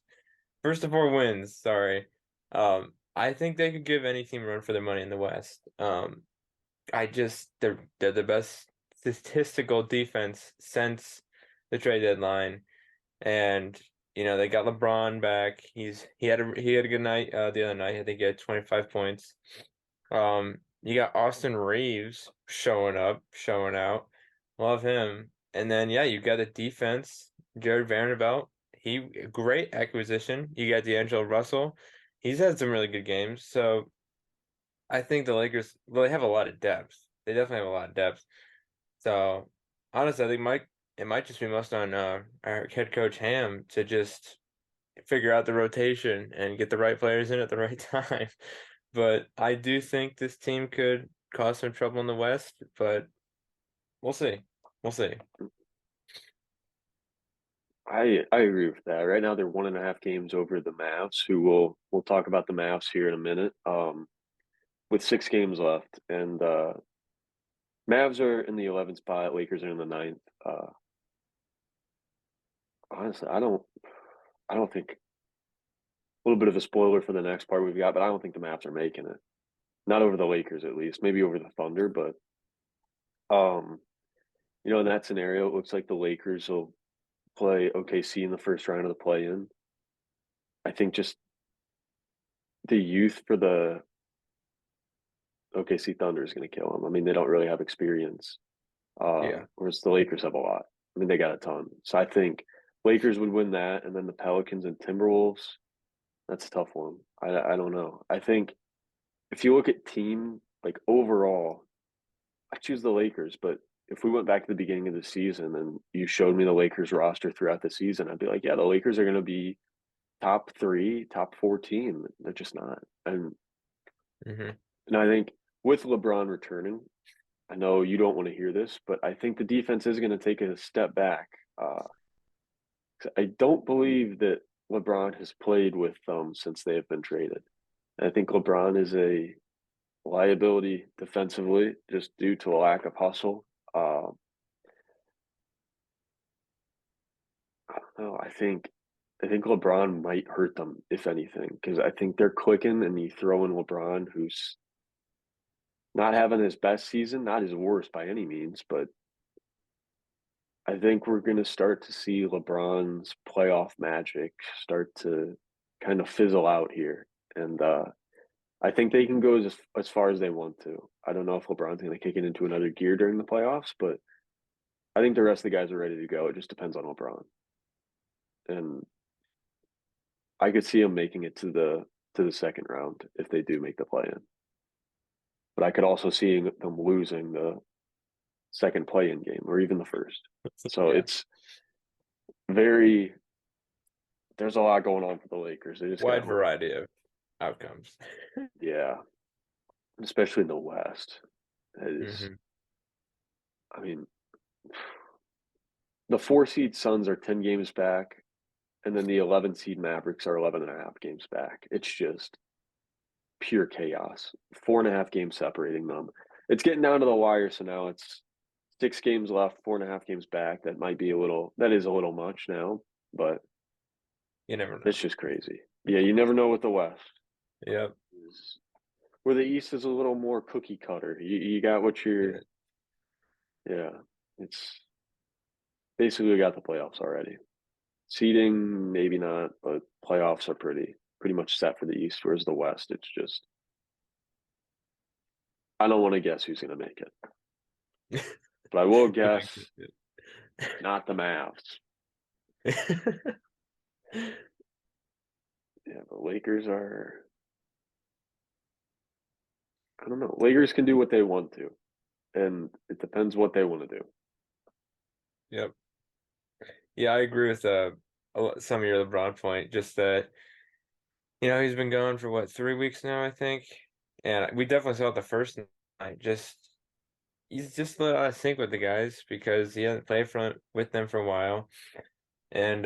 first of 4 wins, sorry. I think they could give any team a run for their money in the West. They're the best statistical defense since the trade deadline, and they got LeBron back. He had a good night the other night. I think he had 25 points. You got Austin Reeves showing up, showing out. Love him. And then yeah, you got the defense, Jared Vanderbilt. Great acquisition. You got D'Angelo Russell. He's had some really good games. So I think the Lakers, well, they have a lot of depth. They definitely have a lot of depth. So honestly, I think it might just be most on our head coach Ham to just figure out the rotation and get the right players in at the right time. But I do think this team could cause some trouble in the West, but we'll see. We'll see. I agree with that. Right now, they're 1.5 games over the Mavs, who we'll talk about the Mavs here in a minute. With 6 games left, and Mavs are in the 11th spot. Lakers are in the ninth. Honestly, I don't think a little bit of a spoiler for the next part we've got, but I don't think the Mavs are making it. Not over the Lakers, at least. Maybe over the Thunder, but um, in that scenario, it looks like the Lakers will play OKC in the first round of the play-in. I think just the youth for the OKC Thunder is going to kill them. I mean, they don't really have experience, Yeah. whereas the Lakers have a lot. I mean, they got a ton. So I think Lakers would win that, and then the Pelicans and Timberwolves. That's a tough one. I don't know. I think if you look at team like overall, I choose the Lakers. But if we went back to the beginning of the season and you showed me the Lakers roster throughout the season, I'd be like, yeah, the Lakers are going to be top three, top four team. They're just not. Hmm. And I think with LeBron returning, I know you don't want to hear this, but I think the defense is going to take a step back. Uh, I don't believe that LeBron has played with them since they have been traded. I think LeBron is a liability defensively just due to a lack of hustle. Uh, I don't know. I think LeBron might hurt them if anything because I think they're clicking, and you throw in LeBron, who's not having his best season, not his worst by any means, but I think we're going to start to see LeBron's playoff magic start to kind of fizzle out here, and I think they can go as far as they want to. I don't know if LeBron's going to kick it into another gear during the playoffs, but I think the rest of the guys are ready to go. It just depends on LeBron, and I could see him making it to the second round if they do make the play in. But I could also see them losing the second play in game or even the first. So Yeah. it's very there's a lot going on for the Lakers. They just got to Wide hope. variety of outcomes. Yeah, especially in the West. That is, Hmm. I mean, the 4 seed Suns are 10 games back, and then the 11 seed Mavericks are 11 and a half games back. It's just pure chaos. 4.5 games separating them. It's getting down to the wire, so now it's 6 games left, 4.5 games back. That is a little much now, but You never it's know. just crazy. Yeah, you never know with the West. Yep. Where the East is a little more cookie cutter. You got what you're, Yeah. yeah, it's basically we got the playoffs already. Seeding, maybe not, but playoffs are pretty much set for the East, whereas the West, it's just I don't want to guess who's going to make it, but I will No guess one can not the Mavs. do Yeah, the Lakers are. I don't know. Lakers can do what they want to, and it depends what they want to do. Yep. Yeah, I agree with some of your LeBron point. Just that, he's been going for what, 3 weeks now, I think. And we definitely saw it the first night. He's just out of sync with the guys because he hasn't played with them for a while. And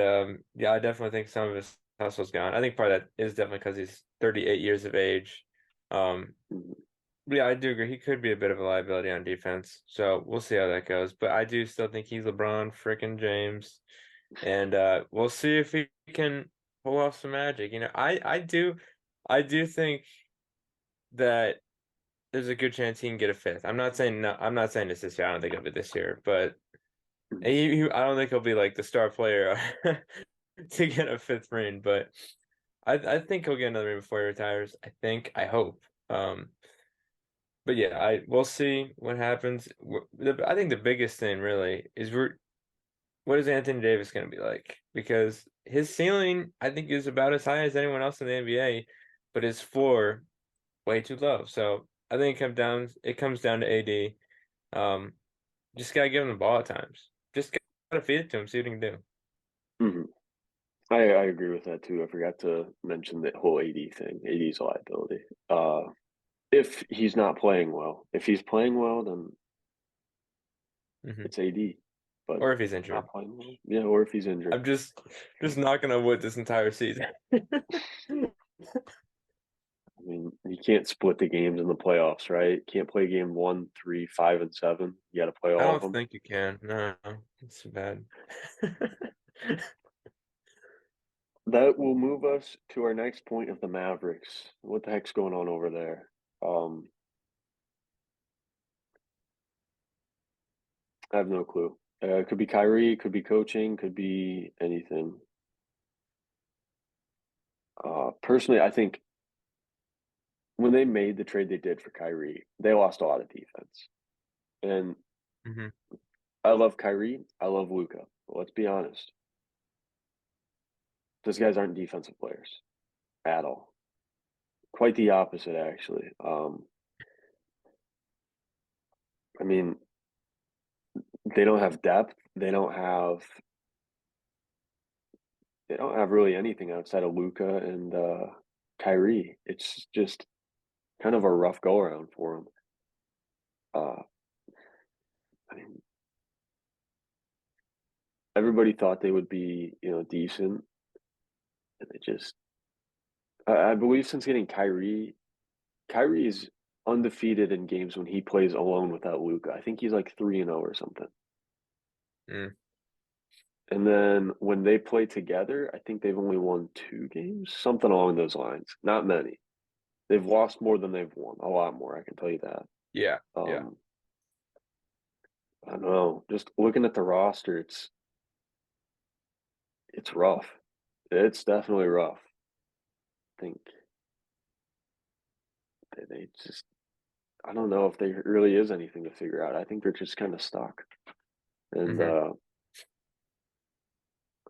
yeah, I definitely think some of his hustle's gone. I think part of that is definitely because he's 38 years of age. Um, Mhm. but yeah, I do agree. He could be a bit of a liability on defense. So we'll see how that goes. But I do still think he's LeBron freaking James. And we'll see if he can pull off some magic. I do think that there's a good chance he can get a fifth. I'm not saying no, I'm not saying it's this year. I don't think it'll be this year, but I don't think he'll be like the star player to get a fifth ring. But I think he'll get another ring before he retires. I hope. But yeah, we'll see what happens. I think the biggest thing really is what is Anthony Davis going to be like? Because his ceiling, I think, is about as high as anyone else in the NBA, but his floor way too low. So I think it comes down to AD. Um, just gotta give him the ball at times. Just gotta feed it to him, see what he can do. Mhm. I agree with that too. I forgot to mention the whole AD thing. AD's a liability. If he's not playing well, if he's playing well, then Hmm. it's AD. But Or if he's if he's injured. not playing well, yeah, or if he's injured. I'm just knocking on wood this entire season. I mean, you can't split the games in the playoffs, right? Can't play game 1, 3, 5, and 7. You got to play I all of don't them. think you can. No, it's bad. That will move us to our next point of the Mavericks. What the heck's going on over there? Um, I have no clue. It could be Kyrie, could be coaching, could be anything. Personally, I think when they made the trade they did for Kyrie, they lost a lot of defense. And Hmm. I love Kyrie. I love Luca. But let's be honest. Those guys aren't defensive players at all. Quite the opposite, actually. I mean, they don't have depth. They don't have really anything outside of Luca and Kyrie. It's just kind of a rough go around for them. Uh, I mean, everybody thought they would be, decent, and they just. I believe since getting Kyrie is undefeated in games when he plays alone without Luca. I think he's like 3-0 or something. Mm. And then when they play together, I think they've only won 2 games, something along those lines. Not many. They've lost more than they've won, a lot more, I can tell you that. Yeah, yeah, Um, I don't know. Just looking at the roster, it's rough. It's definitely rough. I think they just I don't know if there really is anything to figure out. I think they're just kind of stuck. And hmm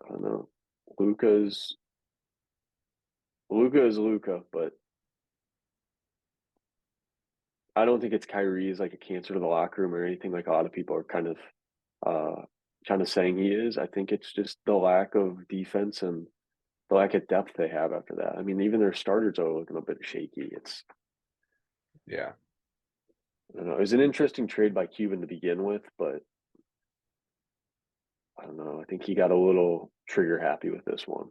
I don't know. Luca's Luca is Luca, but I don't think it's Kyrie is like a cancer to the locker room or anything like a lot of people are uh kind of saying he is. I think it's just the lack of defense and the lack of depth they have after that. I mean, even their starters are looking a bit shaky. yeah, I don't know. It was an interesting trade by Cuban to begin with, but I don't know. I think he got a little trigger happy with this one.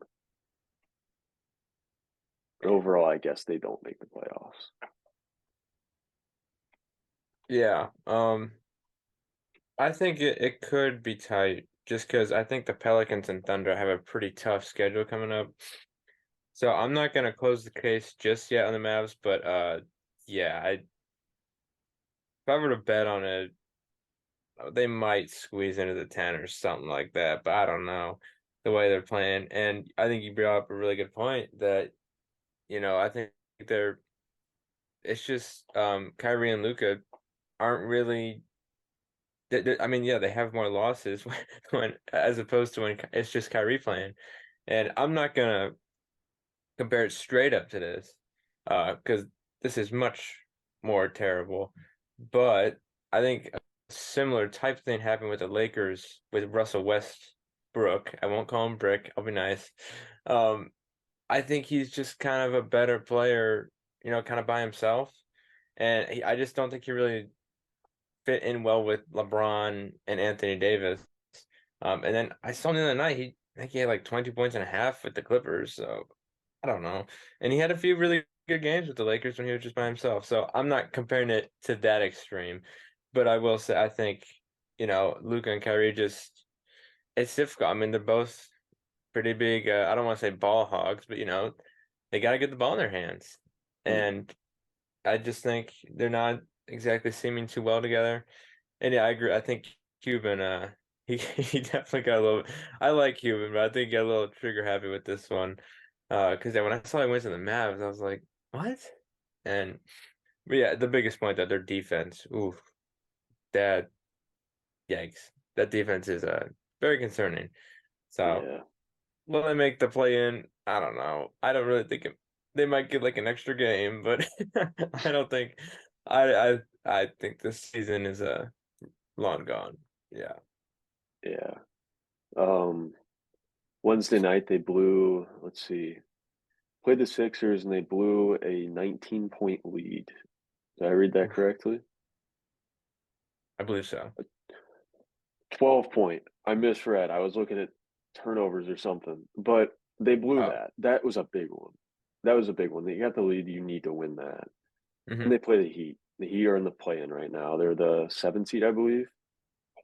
But overall, I guess they don't make the playoffs. yeah. I think it could be tight just because I think the Pelicans and Thunder have a pretty tough schedule coming up. So I'm not gonna close the case just yet on the Mavs, but yeah, if I were to bet on it, they might squeeze into the 10 or something like that, but I don't know the way they're playing. And I think you brought up a really good point that, I think they're it's just Kyrie and Luca aren't really I mean, yeah, they have more losses when as opposed to when it's just Kyrie playing. And I'm not gonna compare it straight up to this, because this is much more terrible. But I think a similar type thing happened with the Lakers with Russell Westbrook. I won't call him Brick. I'll be nice. Um, I think he's just kind of a better player, kind of by himself. And I just don't think he really fit in well with LeBron and Anthony Davis. And then I saw him the other night, I think he had like 22 points and a half with the Clippers. So I don't know. And he had a few really good games with the Lakers when he was just by himself. So I'm not comparing it to that extreme. But I will say, I think, Luka and Kyrie just, it's difficult. I mean, they're both pretty big, I don't want to say ball hogs, but, they got to get the ball in their hands. Hmm. And I just think they're not exactly seeming too well together. And yeah, I agree. I think Cuban, he he definitely got a little. I like Cuban, but I think he got a little trigger happy with this one. Because then when I saw he went to the Mavs, I was like, what? And but yeah, the biggest point that their defense, oof, that yikes, that defense is very concerning. So Yeah, will they make the play in? I don't know. I don't really think they might get like an extra game, but I don't think. I think this season is long gone. Yeah. yeah. Um, Wednesday night they blew. Let's see, played the Sixers and they blew a 19-point lead. Did I read that Oof, correctly? I believe so. 12 point. I misread. I was looking at turnovers or something, but they blew Oh. that. That was a big one. That was a big one. They got the lead. You need to win that. And Hmm. they play the Heat. The Heat are in the play-in right now. They're the 7th seed, I believe.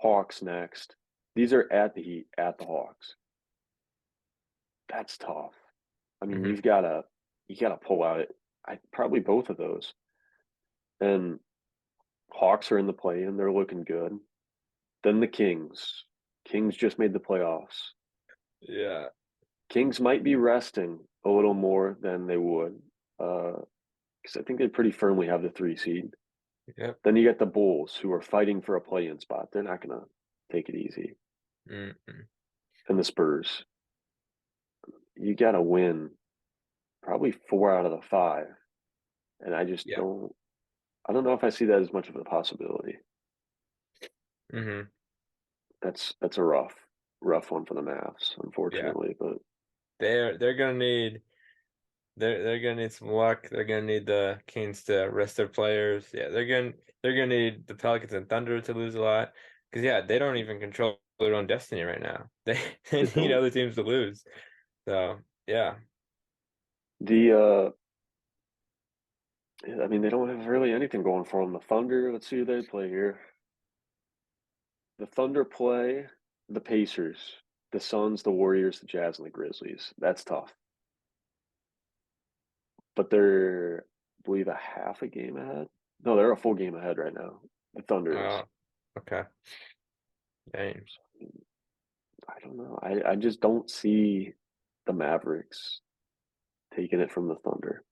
Hawks next. These are at the Heat, at the Hawks. That's tough. I mean, Hmm. you gotta pull out it. I probably both of those. And Hawks are in the play-in. They're looking good. Then the Kings. Kings just made the playoffs. Yeah. Kings might be resting a little more than they would. Uh, because I think they pretty firmly have the 3 seed. Yep. Then you get the Bulls, who are fighting for a play-in spot. They're not gonna take it easy. Mm-mm. And the Spurs, you got to win probably 4 out of the 5, and I just Yeah. don't. I don't know if I see that as much of a possibility. Mm-hmm. That's a rough one for the Mavs, Yeah. unfortunately. But They're gonna need they're gonna need some luck. They're gonna need the Kings to rest their players. Yeah, they're gonna need the Pelicans and Thunder to lose a lot. Because yeah, they don't even control their own destiny right now. They they need don't. other teams to lose. So yeah. The I mean, they don't have really anything going for them. The Thunder. Let's see who they play here. The Thunder play the Pacers, the Suns, the Warriors, the Jazz, and the Grizzlies. That's tough. But they're, I believe, a half a game ahead. No, they're a full game ahead right now. The Thunder is. Okay. Dang. I don't know. I just don't see the Mavericks taking it from the Thunder,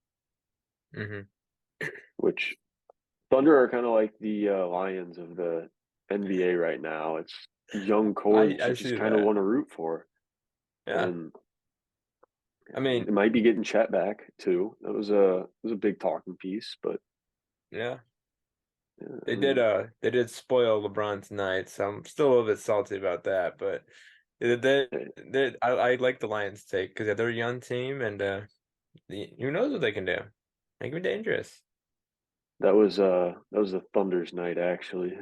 Mm-hmm. which Thunder are kind of like the Lions of the NBA right now. It's young core that I you just see kind of that. want to root for. Yeah. And I it mean, might be getting Chet back too. That was a big talking piece, but yeah. yeah, I mean, They did spoil LeBron's night, so I'm still a little bit salty about that. But eh, I like the Lions take because they're a young team and who knows what they can do. They can be dangerous. that was the Thunder's night actually.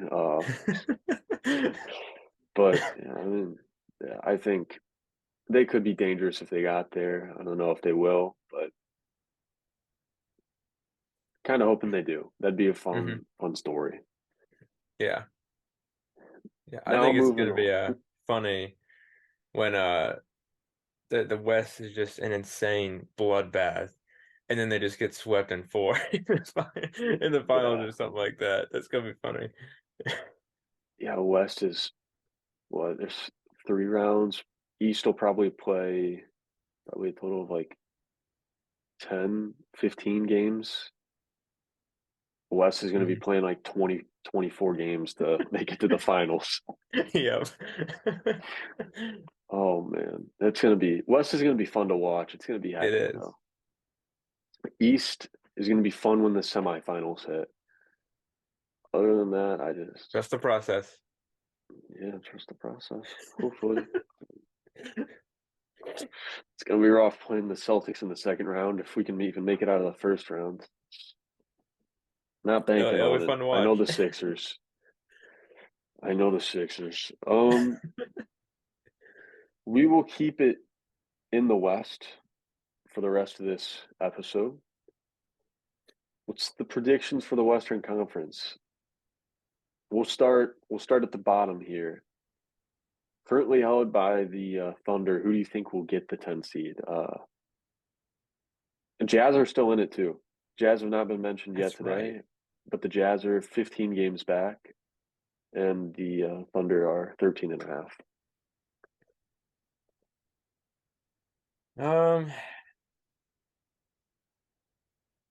But yeah, I mean, yeah, I think they could be dangerous if they got there. I don't know if they will, but kind of hoping they do. That'd be a Hmm. fun story. Yeah, yeah. I Now think it's moving gonna be on. funny when the West is just an insane bloodbath, and then they just get swept in four in the finals Yeah, or something like that. That's gonna be funny. yeah. West is what? There's 3 rounds. East will probably play probably a total of like 10, 15 games. West is going to be Mhm. playing like 20, 24 games to make it to the finals. Yep. Oh man, that's going to be West is going to be fun to watch. It's going to be It hectic is. though. East is going to be fun when the semifinals hit. Other than that, I just Just the process. yeah, trust the process. Hopefully, it's going to be rough playing the Celtics in the second round if we can even make it out of the first round. Not banking It'll on be it. fun to I know watch. the Sixers. I know the Sixers. We will keep it in the West for the rest of this episode. What's the predictions for the Western Conference? We'll start at the bottom here. Currently held by the Thunder. Who do you think will get the 10 seed? Jazz are still in it too. Jazz have not been mentioned yet That's right. today, but the Jazz are 15 games back, and the Thunder are 13 and a half. Um,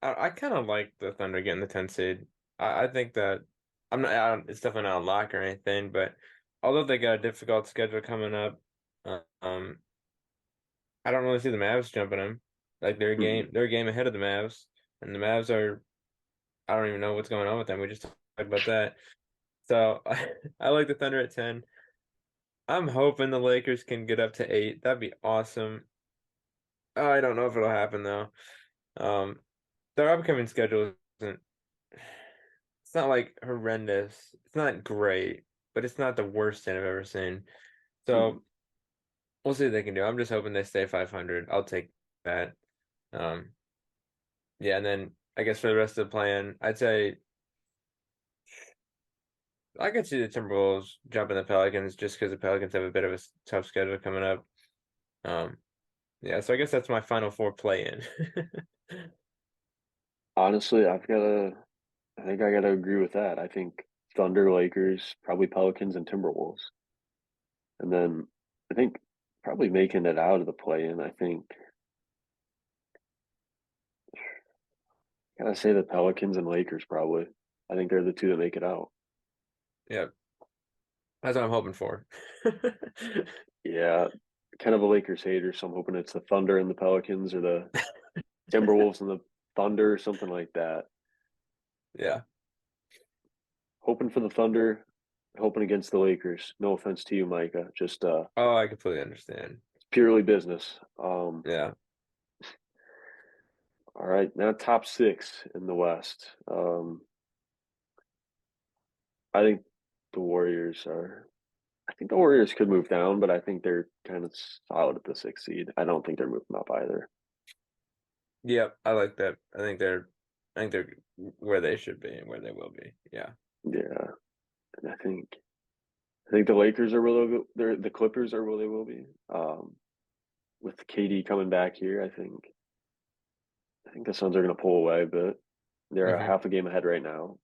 I kind of like the Thunder getting the 10 seed. I think that it's definitely not a lock or anything, but although they got a difficult schedule coming up, um, I don't really see the Mavs jumping them. Like Mhm. they're a game ahead of the Mavs, and the Mavs are, I don't even know what's going on with them. We just talked about that. So I like the Thunder at 10. I'm hoping the Lakers can get up to 8. That'd be awesome. I don't know if it'll happen though. Um, their upcoming schedule isn't. It's not like horrendous. It's not great, but it's not the worst thing I've ever seen. Mhm. So we'll see what they can do. I'm just hoping they stay 500. I'll take that. Um, yeah, and then I guess for the rest of the plan, I'd say I could see the Timberwolves jumping the Pelicans just because the Pelicans have a bit of a tough schedule coming up. Um, yeah, so I guess that's my final four play in. Honestly, I think I gotta agree with that. I think Thunder, Lakers, probably Pelicans and Timberwolves. And then I think probably making it out of the play in, I think Gotta say the Pelicans and Lakers probably. I think they're the two that make it out. Yeah, that's what I'm hoping for. Yeah, kind of a Lakers hater, so I'm hoping it's the Thunder and the Pelicans or the Timberwolves and the Thunder or something like that. Yeah. Hoping for the Thunder, hoping against the Lakers. No offense to you, Micah. Just Oh, I completely understand. purely business. Yeah. All right, now top six in the West. I think the Warriors are. I think the Warriors could move down, but I think they're kind of solid at the sixth seed. I don't think they're moving up either. Yep, I like that. I think they're where they should be and where they will be. Yeah. Yeah, and I think the Lakers are where they're the Clippers are where they will be. With KD coming back here, I think the Suns are going to pull away, but they're a Hmm. half a game ahead right now.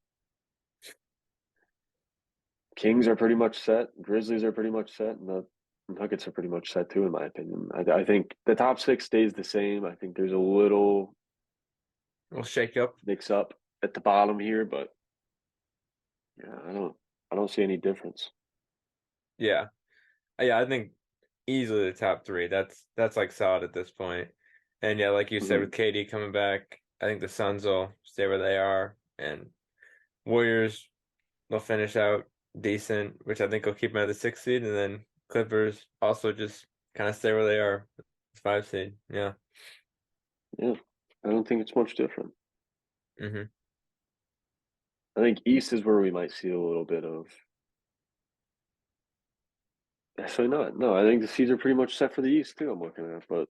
Kings are pretty much set. Grizzlies are pretty much set, and the Nuggets are pretty much set too, in my opinion. I think the top six stays the same. I think there's a little We'll shake up. mix up at the bottom here, but yeah, I don't see any difference. Yeah. Yeah, I think easily the top three. That's like solid at this point. And yeah, like you said, Hmm. with KD coming back, I think the Suns will stay where they are, and Warriors will finish out decent, which I think will keep them at the sixth seed, and then Clippers also just kind of stay where they are, five seed. Yeah. Yeah, I don't think it's much different. Hmm. I think East is where we might see a little bit of. Actually, not. No, I think the seeds are pretty much set for the East too. I'm looking at, but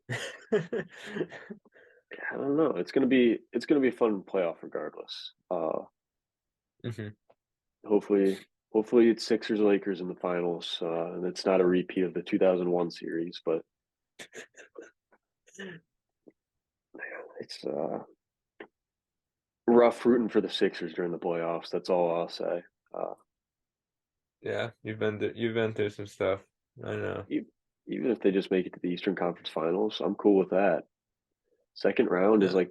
I don't know. It's gonna be a fun playoff regardless. Hmm. Hopefully it's Sixers Lakers in the finals, and it's not a repeat of the 2001 series. But it's rough rooting for the Sixers during the playoffs. That's all I'll say. Uh, Yeah, you've been through some stuff. I know. e- Even if they just make it to the Eastern Conference Finals, I'm cool with that. Second round is Yeah. like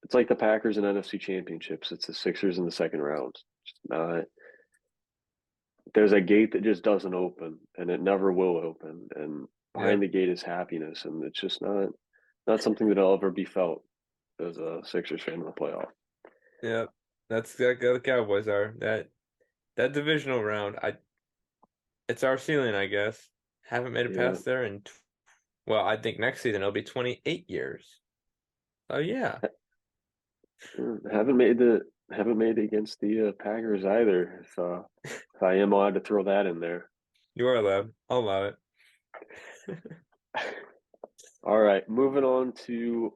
it's like the Packers and NFC Championships. It's the Sixers in the second round. Just not there's a gate that just doesn't open, and it never will open. And behind Yep. the gate is happiness, and it's just not something that'll ever be felt as a Sixers fan in the playoff. Yep. That's like the Cowboys are. That divisional round, it's our ceiling, I guess. Haven't made it Yeah, past there in well, I think next season it'll be 28 years. Oh yeah. haven't made it against the Packers either. If I am allowed to throw that in there. You are allowed. I'll allow it. All right, moving on to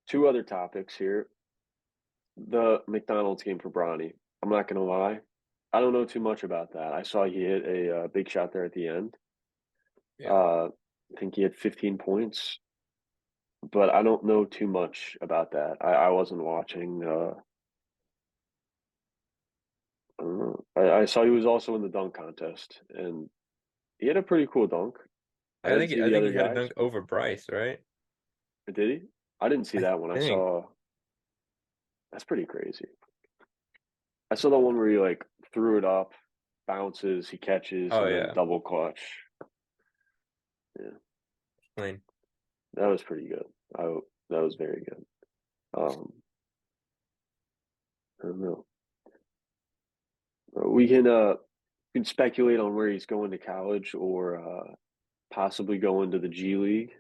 two other topics here. The McDonald's game for Bronny. I'm not gonna lie, I don't know too much about that. I saw he hit a big shot there at the end. Yeah. I think he had 15 points, but I don't know too much about that. I wasn't watching. I don't know. I saw he was also in the dunk contest, and he had a pretty cool dunk. I didn't see I the think other he had a guys, dunk over Bryce, right? but did he? I didn't see I that one. I think. saw that's pretty crazy. I saw the one where he like threw it up, bounces, he catches, Oh and then yeah. double clutch. Yeah, Clean. that was pretty good. I that was very good. Um, I don't know. We can speculate on where he's going to college or possibly going to the G League.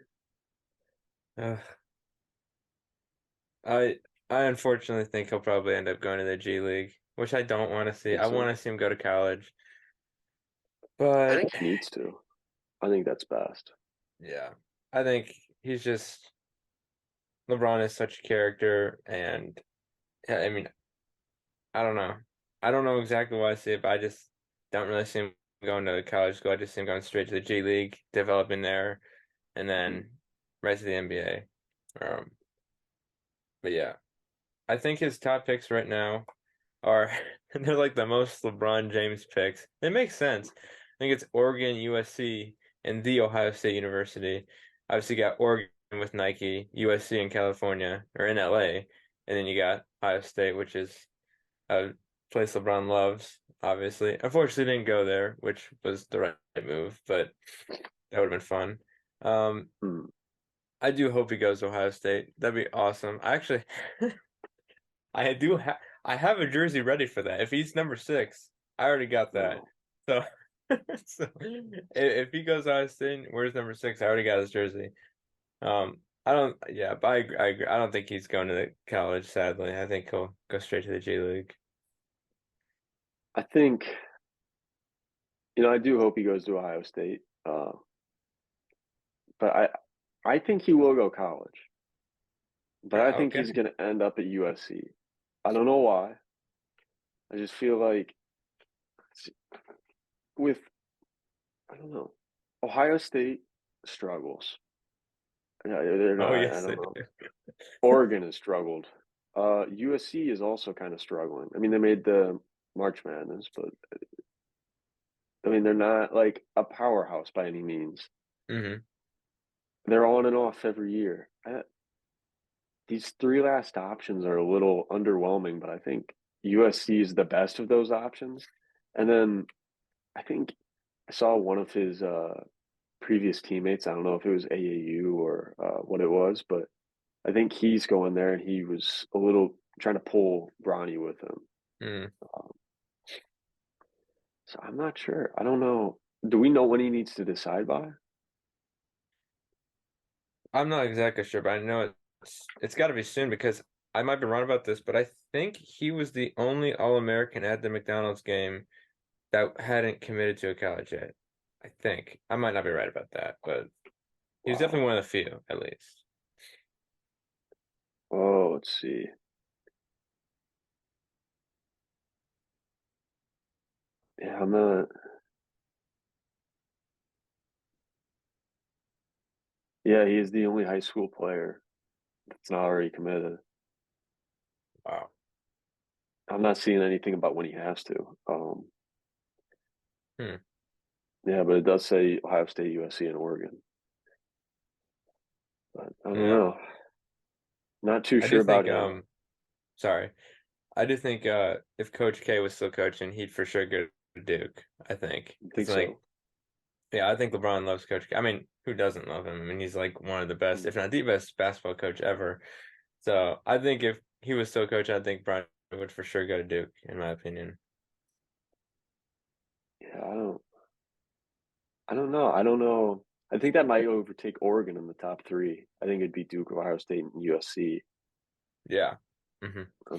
Ugh. I I unfortunately think he'll probably end up going to the G League, which I don't want to see. Think I so? want to see him go to college. I But think he needs to. I think that's best. yeah, I think he's just LeBron is such a character, and yeah, I mean, I don't know. I don't know exactly why I see it, but I just don't really see him going to college school. I just see him going straight to the G League, developing there, and Mhm. then right to the NBA. But yeah, I think his top picks right now are they're like the most LeBron James picks. It makes sense. I think it's Oregon, USC, and the Ohio State University. Obviously, you got Oregon with Nike, USC in California or in LA, and then you got Ohio State, which is a place LeBron loves, obviously. Unfortunately, didn't go there, which was the right move, but that would have been fun. Um, Hmm. I do hope he goes to Ohio State. That'd be awesome. I actually, I do have, I have a jersey ready for that. If he's number 6, I already got that. No. So, so if he goes to Ohio State, where's number 6? I already got his jersey. I don't, yeah, but I agree, I agree. I don't think he's going to the college, sadly. I think he'll go straight to the G League. I think, I do hope he goes to Ohio State. But I think he will go college. But I think Okay. he's going to end up at USC. I don't know why. I just feel like with, I don't know, Ohio State struggles. Yeah, they're Oh, not, I yes, don't they know. do. Oregon has struggled. USC is also kind of struggling. I mean, they made the March Madness, but I mean, they're not like a powerhouse by any means. Hmm. They're on and off every year. These three last options are a little underwhelming, but I think USC is the best of those options. And then I think I saw one of his previous teammates. I don't know if it was AAU or what it was, but I think he's going there, and he was a little trying to pull Bronny with him. Mm. Um, so I'm not sure. I don't know. Do we know when he needs to decide by? I'm not exactly sure, but I know it's got to be soon because I might be wrong about this, but I think he was the only All-American at the McDonald's game that hadn't committed to a college yet. I think. I might not be right about that, but he was definitely Wow. one of the few, at least. Oh, let's see. Yeah, I'm not. Yeah, he is the only high school player that's not already committed. Wow. I'm not seeing anything about when he has to. Hmm. Yeah, but it does say Ohio State, USC, and Oregon. But I don't Yeah. know. Not too I sure do about think sorry. I do think if Coach K was still coaching, he'd for sure go to Duke, I think. I Because think like so. yeah, I think LeBron loves Coach K. I mean, who doesn't love him? I mean, he's like one of the best, Mm. if not the best basketball coach ever. So I think if he was still coaching, I think Brian would for sure go to Duke, in my opinion. Yeah, I don't know. I don't know. I think that might overtake Oregon in the top three. I think it'd be Duke, Ohio State, and USC. Yeah. Hmm. I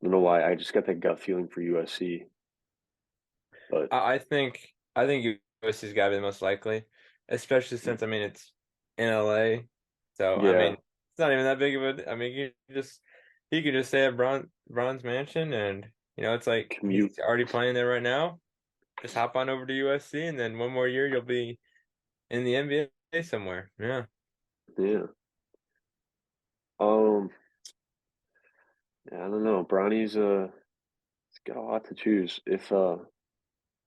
don't know why. I just got that gut feeling for USC. But I think USC's got to be the most likely, especially since I mean it's in LA. So I mean yeah, it's not even that big of a. I mean he could just stay at Bron's mansion, and it's like commute. he's already playing there right now. Just hop on over to USC, and then one more year you'll be in the NBA somewhere. Yeah. Yeah. Um. Yeah, I don't know. Bronny's he's got a lot to choose. If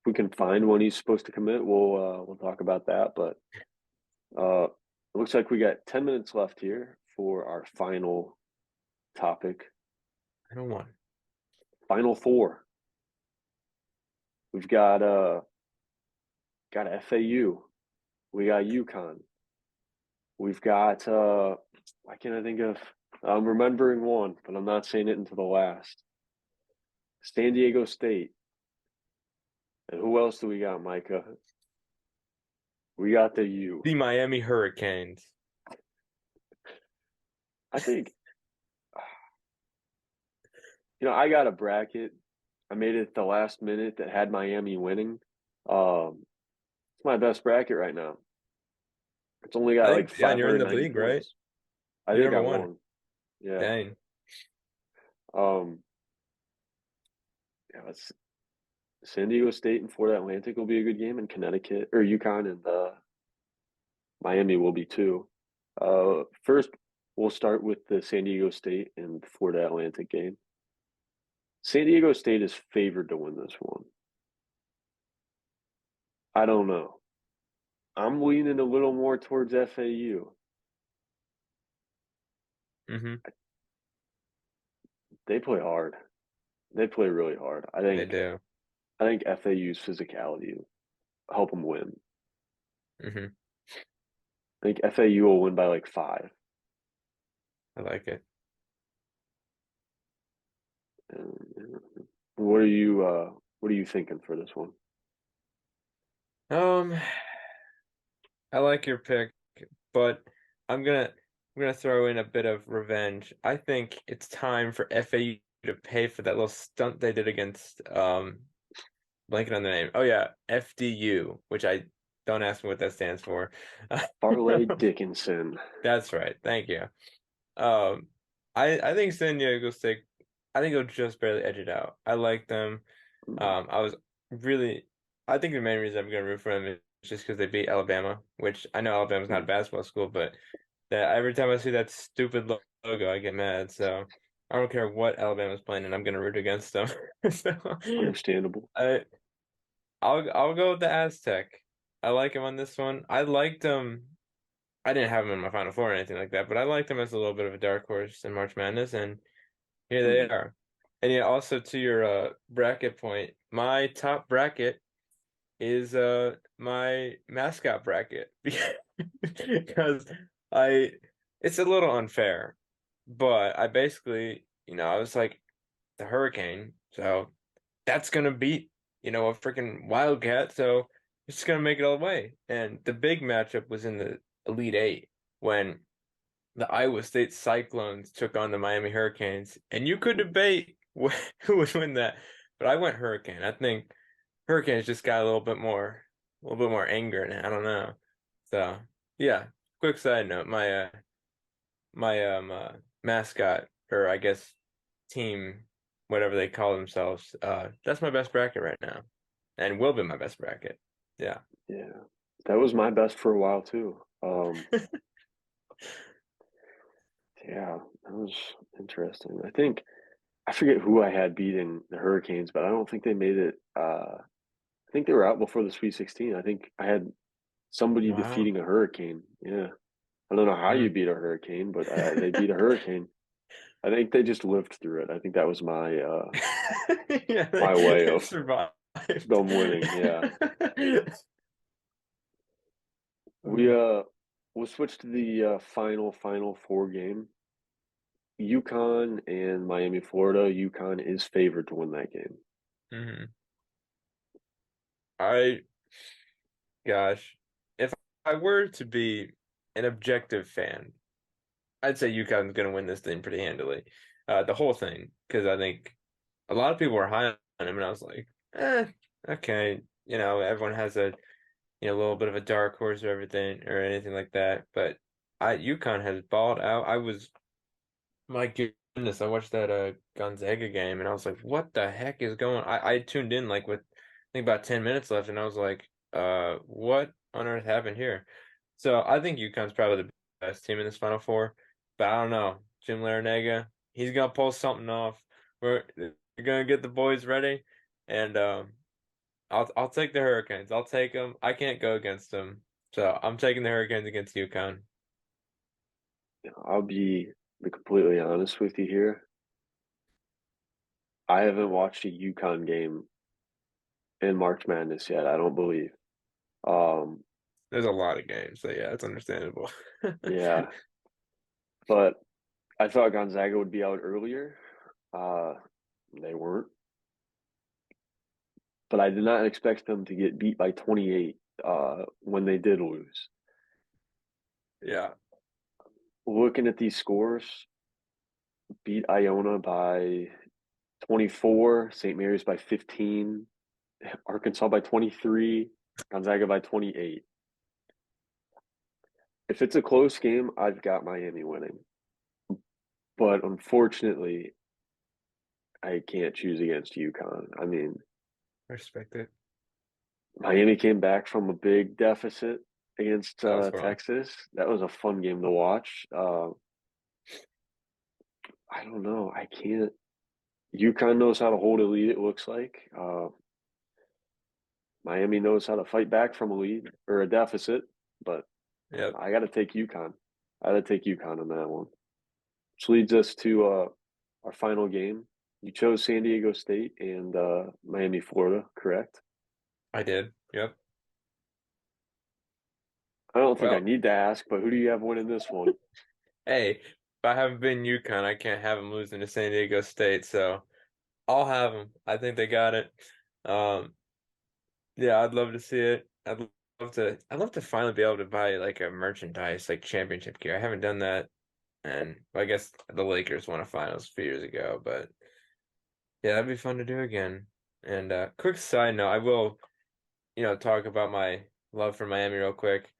we can find when he's supposed to commit, we'll talk about that. But it looks like we got 10 minutes left here for our final topic. I don't want. Final four. We've got FAU. We got UConn. We've got why can't I think of I'm remembering one, but I'm not saying it until the last. San Diego State. And who else do we got, Micah? We got the U. The Miami Hurricanes. I think I got a bracket. I made it at the last minute that had Miami winning. It's my best bracket right now. It's only I got like think yeah, and you're in the 590 league, right? points. I You're think I number one. won. Yeah. Dang. Um, yeah, let's San Diego State and Florida Atlantic will be a good game, and Connecticut or UConn and Miami will be too. First, we'll start with the San Diego State and Florida Atlantic game. San Diego State is favored to win this one. I don't know. I'm leaning a little more towards FAU. Mm-hmm. They play hard. They play really hard. I They think do. I think FAU's physicality will help them win. Mm-hmm. I think FAU will win by like 5. I like it. And, what are you thinking for this one? Um, I like your pick, but I'm gonna throw in a bit of revenge. I think it's time for FAU to pay for that little stunt they did against blanking on the name. Oh yeah, FDU, which I don't ask me what that stands for. Farley Dickinson. That's right. Thank you. Um, I think San Diego State. I think it'll just barely edge it out. I like them. Mm, I was really. I think the main reason I'm gonna root for them is just because they beat Alabama, which I know Alabama's not a mm. basketball school, but that every time I see that stupid logo, I get mad. So I don't care what Alabama's playing, and I'm gonna root against them. So Understandable. I I'll go with the Aztec. I like him on this one. I liked him. I didn't have him in my Final Four or anything like that, but I liked him as a little bit of a dark horse in March Madness, and here they Mm. are. And yeah, also to your bracket point, my top bracket is my mascot bracket because I it's a little unfair, but I basically, I was like the Hurricane, so that's gonna beat, a freaking Wildcat, so it's gonna make it all the way. And the big matchup was in the Elite Eight when the Iowa State Cyclones took on the Miami Hurricanes, and you could debate who would win that, but I went Hurricane. I think Hurricanes just got a little bit more anger, and I don't know. So yeah, quick side note, my mascot, or I guess team, whatever they call themselves, that's my best bracket right now, and will be my best bracket. Yeah. Yeah, that was my best for a while too. Yeah, that was interesting. I forget who I had beating the Hurricanes, but I don't think they made it. I think they were out before the Sweet 16. I think I had somebody Wow. defeating a Hurricane. Yeah, I don't know how you Hmm. beat a Hurricane, but they beat a Hurricane. I think they just lived through it. I think that was Yeah, my they, way they of survived. them winning. Yeah, we Uh, we'll switch to the final four game. UConn and Miami, Florida. UConn is favored to win that game. mhm. I, gosh, if I were to be an objective fan, I'd say UConn's going to win this thing pretty handily. The whole thing, because I think a lot of people were high on him, and I was like, okay, everyone has a little bit of a dark horse or everything or anything like that. But UConn has balled out. My goodness, I watched that Gonzaga game and I was like, what the heck is going I tuned in like with I think about 10 minutes left and I was like, what on earth happened here? So I think UConn's probably the best team in this Final Four, but I don't know. Jim Larinaga, he's gonna pull something off. We're gonna get the boys ready, and I'll take the Hurricanes. I'll take them. I can't go against them, so I'm taking the Hurricanes against UConn. I'll be completely honest with you here. I haven't watched a UConn game in March Madness yet. I don't believe. Um, There's a lot of games, so yeah, it's understandable. yeah, but I thought Gonzaga would be out earlier. Uh, they weren't, but I did not expect them to get beat by 28 when they did lose. Yeah, Looking at these scores, beat Iona by 24, St. Mary's by 15, Arkansas by 23, Gonzaga by 28. If it's a close game, I've got Miami winning. But unfortunately, I can't choose against UConn. I mean, respect it. Miami came back from a big deficit against That was fun. Texas. That was a fun game to watch. I don't know. I can't. UConn knows how to hold a lead, it looks like. Miami knows how to fight back from a lead or a deficit, but Yep. I got to take UConn. I got to take UConn on that one. which leads us to our final game. You chose San Diego State and Miami, Florida, correct? I did. Yep. I don't think I Well, need to ask, but who do you have winning this one? hey, if I haven't been UConn, I can't have them losing to San Diego State, so I'll have them. I think they got it. Um, yeah, I'd love to see it. I'd love to finally be able to buy like a merchandise, like championship gear. I haven't done that, and well, I guess the Lakers won a finals a few years ago, but yeah, that'd be fun to do again. And quick side note, I will, talk about my love for Miami real quick.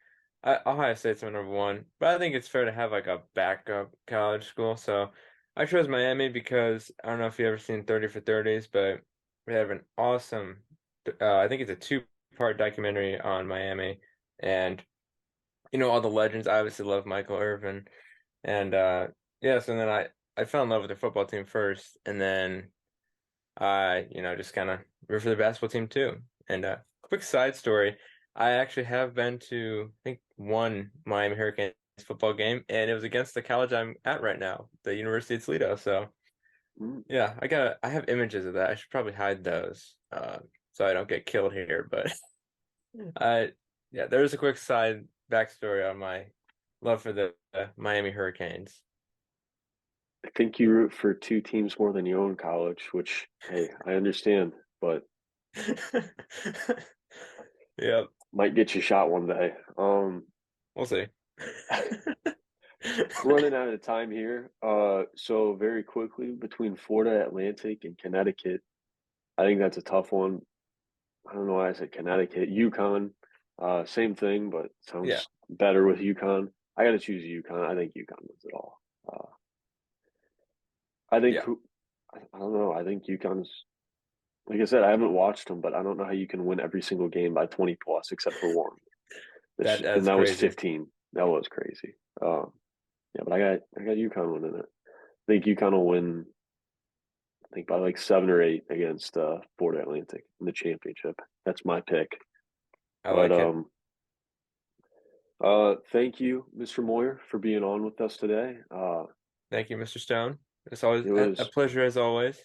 Ohio State's my number one, but I think it's fair to have like a backup college school. So I chose Miami because I don't know if you ever seen 30 for 30s, but we have an awesome, I think it's a two-part documentary on Miami, and all the legends. I obviously love Michael Irvin, and yeah. So then I fell in love with the football team first, and then I, just kind of root for the basketball team too. And quick side story, I actually have been to, I think, one Miami Hurricanes football game, and it was against the college I'm at right now, the University of Toledo. So Mm, yeah, I have images of that. I should probably hide those, so I don't get killed here. But I, yeah, there's a quick side backstory on my love for the Miami Hurricanes. I think you root for two teams more than you own college, which, hey, I understand, but Yep, might get you shot one day. we'll see. We're running out of time here. So very quickly between Florida Atlantic and Connecticut, I think that's a tough one. I don't know why I said Connecticut. UConn, same thing, but Yeah, sounds better with UConn. I got to choose UConn. I think UConn wins it all. I think yeah, who, I don't know. I think UConn's like I said. I haven't watched them, but I don't know how you can win every single game by 20 plus, except for one. And that's that was crazy. 15. That was crazy. Yeah, but I got UConn winning it. I think UConn will win. I think by like 7 or 8 against Florida Atlantic in the championship. That's my pick. I But like it. thank you, Mr. Moyer, for being on with us today. Thank you, Mr. Stone. It's always It a was pleasure as always.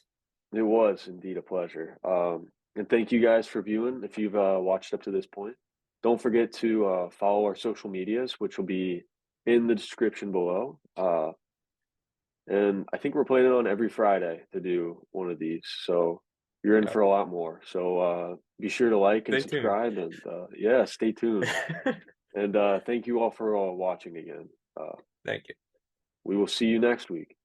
it was indeed a pleasure. And thank you guys for viewing. If you've watched up to this point, don't forget to follow our social medias, which will be in the description below. And I think we're planning on every Friday to do one of these. So you're in Yeah. for a lot more. So be sure to like and Stay tuned. subscribe and yeah, stay tuned. And thank you all for watching again. Uh, Thank you. we will see you next week.